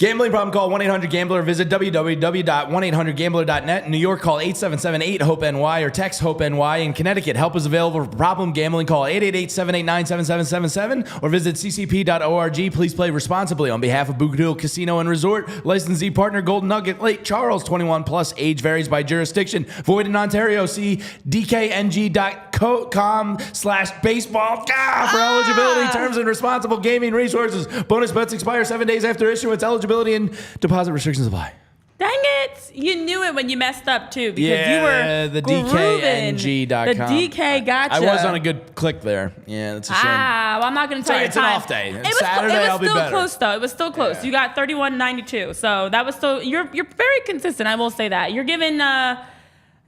Gambling problem, call 1-800-GAMBLER. Visit www.1800gambler.net. In New York, call 877-8-HOPE-NY or text HOPE-NY. In Connecticut, help is available for problem gambling. Call 888-789-7777 or visit ccp.org. Please play responsibly. On behalf of Boot Casino and Resort, licensee partner Golden Nugget, Lake Charles, 21 plus, age varies by jurisdiction. Void in Ontario. See dkng.com/baseball for eligibility, terms, and responsible gaming resources. Bonus bets expire 7 days after issuance. Eligibility and deposit restrictions apply. Dang it. You knew it when you messed up, too, because you were the dkng.com. The DK gotcha. I was on a good click there. Yeah, that's a shame. Well, I'm not going to tell you It's time. an off day. It Saturday, I'll be better. It was still close, though. It was still close. Yeah. You got 31.92. So that was still, you're very consistent. I will say that. You're giving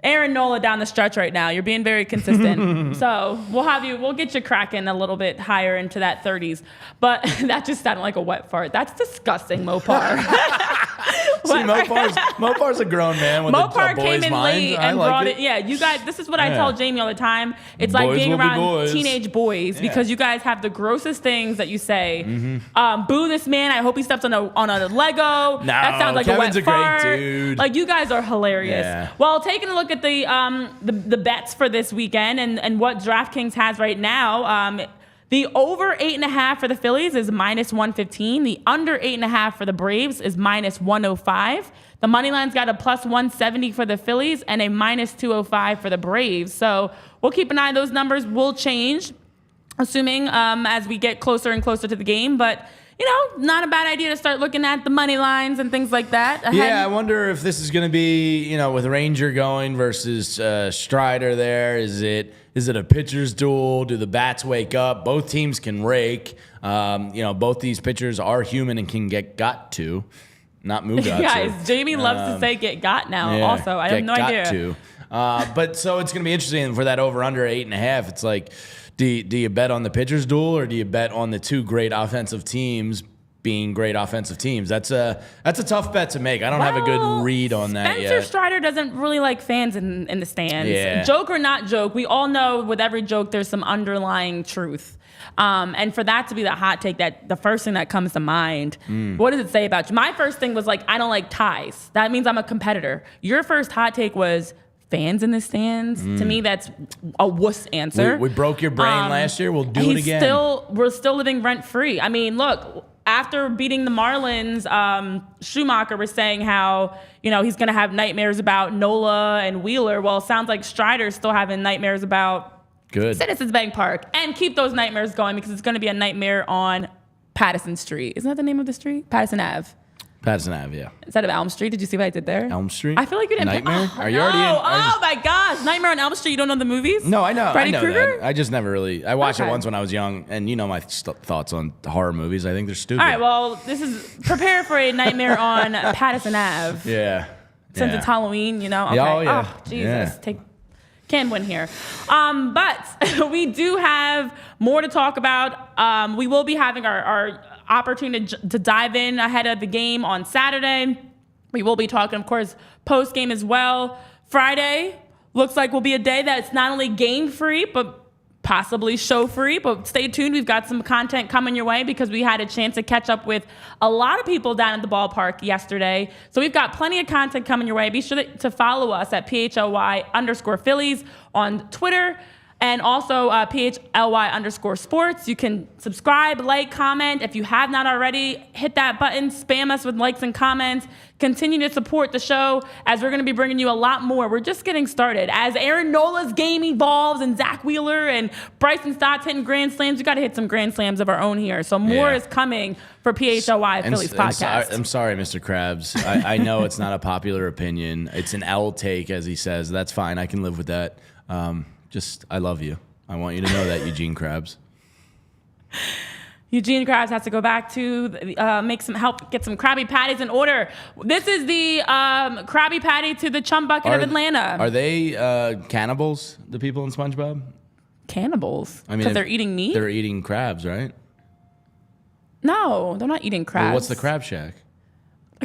Aaron Nola down the stretch right now. You're being very consistent. So we'll get you cracking a little bit higher into that 30s. But that just sounded like a wet fart. That's disgusting, Mopar. See, Mopar's a grown man with Mopar a boy's came in mind. late I and like brought it. it. Yeah, you guys, this is what I tell Jamie all the time. It's Boys like being will be around boys. teenage boys because you guys have the grossest things that you say. Boo this man. I hope he steps on a Lego. No, that sounds like Kevin's a a wet great fart. dude. Like, you guys are hilarious. Yeah. Well, taking a look at the bets for this weekend and what DraftKings has right now, the over 8.5 for the Phillies is -115. The under 8.5 for the Braves is -105. The money line's got a +170 for the Phillies and a -205 for the Braves. So we'll keep an eye on those numbers. Will change, assuming as we get closer and closer to the game. But not a bad idea to start looking at the money lines and things like that. Yeah, I wonder if this is going to be, with Ranger going versus Strider there. Is it a pitcher's duel? Do the bats wake up? Both teams can rake. Both these pitchers are human and can get got to, not Mugatsu. Guys, Jamie loves to say get got now. Yeah, Also, I have no idea. To. But so it's going to be interesting for that over under 8.5. It's like, do you bet on the pitcher's duel or do you bet on the two great offensive teams being great offensive teams? That's a tough bet to make. I don't have a good read on that yet. Spencer Strider doesn't really like fans in the stands. Yeah. Joke or not joke, we all know with every joke there's some underlying truth. And for that to be the hot take, that the first thing that comes to mind, what does it say about you? My first thing was like, I don't like ties. That means I'm a competitor. Your first hot take was fans in the stands. To me, that's a wuss answer. We broke your brain last year. We'll do it again. We're still living rent free. I mean, look, after beating the Marlins, Schumacher was saying how, he's going to have nightmares about Nola and Wheeler. Well, it sounds like Strider's still having nightmares about Citizens Bank Park. And keep those nightmares going because it's going to be a nightmare on Patterson Street. Isn't that the name of the street? Patterson Ave. Patterson Ave, yeah. Instead of Elm Street. Did you see what I did there? Elm Street? I feel like you didn't. Nightmare? Oh, Are you already in? Oh my gosh. Nightmare on Elm Street. You don't know the movies? No, I know. Freddy I know Krueger? that. I just never really. I watched Okay. it once when I was young, and my thoughts on horror movies. I think they're stupid. All right, well, prepare for a nightmare on Patterson Ave. Yeah. Since yeah. it's Halloween, Okay. Oh, yeah. Oh, Jesus. Yeah. Can win here. But we do have more to talk about. We will be having our opportunity to dive in ahead of the game on Saturday. We will be talking, of course, post-game as well. Friday looks like will be a day that's not only game-free, but possibly show-free. But stay tuned. We've got some content coming your way because we had a chance to catch up with a lot of people down at the ballpark yesterday. So we've got plenty of content coming your way. Be sure to follow us at PHLY_Phillies on Twitter. And also PHLY_sports. You can subscribe, like, comment. If you have not already, hit that button. Spam us with likes and comments. Continue to support the show as we're going to be bringing you a lot more. We're just getting started. As Aaron Nola's game evolves and Zach Wheeler and Bryson Stott's hitting grand slams, we got to hit some grand slams of our own here. So more is coming for PHLY Phillies podcast. I'm sorry, Mr. Krabs. I know it's not a popular opinion. It's an L take, as he says. That's fine. I can live with that. I love you. I want you to know that, Eugene Krabs. Eugene Krabs has to go back to help get some Krabby Patties in order. This is the Krabby Patty to the Chum Bucket of Atlanta. Are they cannibals, the people in SpongeBob? Cannibals? I mean, Because they're eating meat? They're eating crabs, right? No, they're not eating crabs. Well, what's the Crab Shack?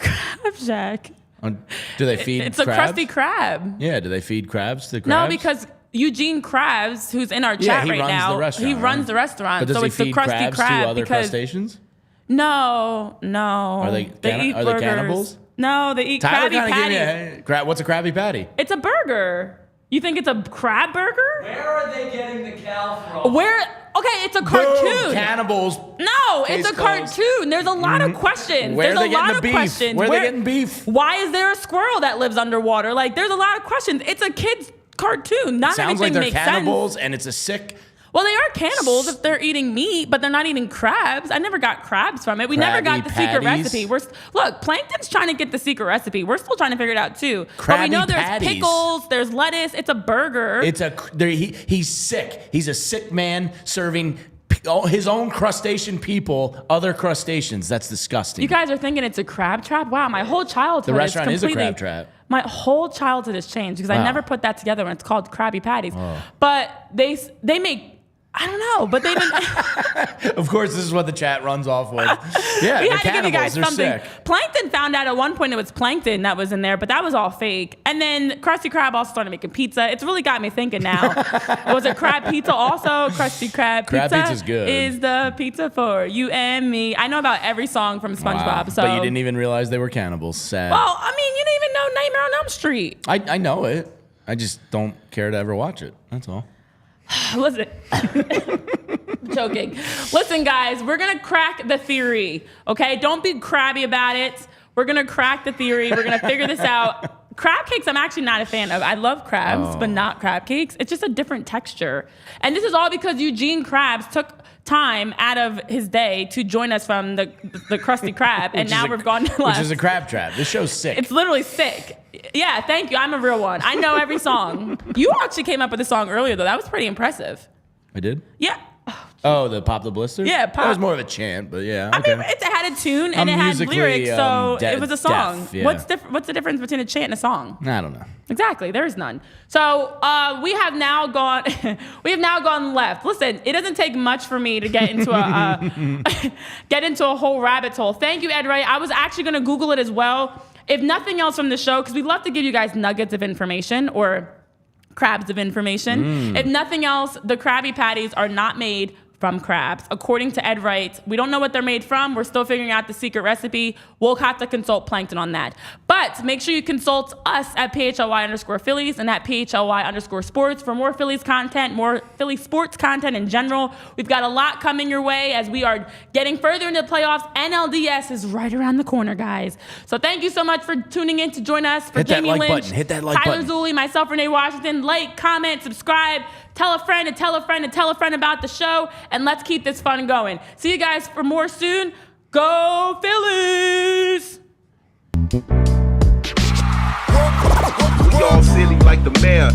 Crab Shack. Do they feed It's crabs? a crusty crab. Yeah, do they feed crabs to crabs? No, because Eugene Krabs, who's in our chat right now, he runs the restaurant. But does so he it's the feed crusty crabs crab to other because crustaceans? No. Are they eat are burgers. they cannibals? No, they eat Tyler Krabby Patties. what's a Krabby Patty? It's a burger. You think it's a crab burger? Where are they getting the cow from? Okay, it's a cartoon. Boom, cannibals. No, it's a cartoon. There's a lot of questions. Where There's are they a lot getting of the beef? questions. Where are they getting beef? Why is there a squirrel that lives underwater? Like, there's a lot of questions. It's a kid's cartoon. Not Sounds like everything they're makes cannibals, sense. and it's a sick. Well, they are cannibals if they're eating meat, but they're not eating crabs. I never got crabs from it. We never got the secret patties. recipe. Look, Plankton's trying to get the secret recipe. We're still trying to figure it out too. But we Krabby know there's patties. pickles, there's lettuce. It's a burger. He's sick. He's a sick man serving his own crustacean people other crustaceans. That's disgusting. You guys are thinking it's a crab trap? Wow, my whole childhood. The restaurant is a completely, crab trap. My whole childhood has changed because I Wow. never put that together when it's called Krabby Patties. But they make. I don't know, but they've been. Of course, this is what the chat runs off with. Yeah, We they're had to give you cannibals. guys They're something. sick. Plankton found out at one point it was plankton that was in there, but that was all fake. And then Krusty Krab also started making pizza. It's really got me thinking now. Was it crab pizza also? Krusty Krab pizza. Crab pizza's good. Is the pizza for you and me? I know about every song from SpongeBob. Wow. So. But you didn't even realize they were cannibals. Sad. Well, I mean, you didn't even know Nightmare on Elm Street. I know it. I just don't care to ever watch it. That's all. Listen. Joking. Listen, guys, we're going to crack the theory, okay? Don't be crabby about it. We're going to crack the theory. We're going to figure this out. Crab cakes, I'm actually not a fan of. I love crabs, but not crab cakes. It's just a different texture. And this is all because Eugene Krabs took time out of his day to join us from the Krusty Krab, and now we've gone to Which is a crab trap. This show's sick. It's literally sick. Yeah, thank you. I'm a real one. I know every song. You actually came up with a song earlier, though. That was pretty impressive. I did? Yeah. Oh, the Pop the Blister? Yeah, That Pop. was more of a chant, but yeah. I Okay. mean, it had a tune and I'm it had musically, lyrics, so it was a song. deaf, yeah. What's the difference between a chant and a song? I don't know. Exactly, there is none. So we have now gone left. Listen, it doesn't take much for me to get into a whole rabbit hole. Thank you, Ed Ray. I was actually going to Google it as well. If nothing else from the show, because we love to give you guys nuggets of information or crabs of information. If nothing else, the Krabby Patties are not made from crabs. According to Ed Wright, we don't know what they're made from. We're still figuring out the secret recipe. We'll have to consult Plankton on that. But make sure you consult us at PHLY_Phillies and at PHLY_sports for more Phillies content, more Philly sports content in general. We've got a lot coming your way as we are getting further into the playoffs. NLDS is right around the corner, guys. So thank you so much for tuning in to join us. For Hit that Jamie like Lynch, button. Hit that like Tyler button. Zulli, myself, Renee Washington. Like, comment, subscribe. Tell a friend and tell a friend and tell a friend about the show, and let's keep this fun going. See you guys for more soon. Go Phillies! We all silly like the mayor.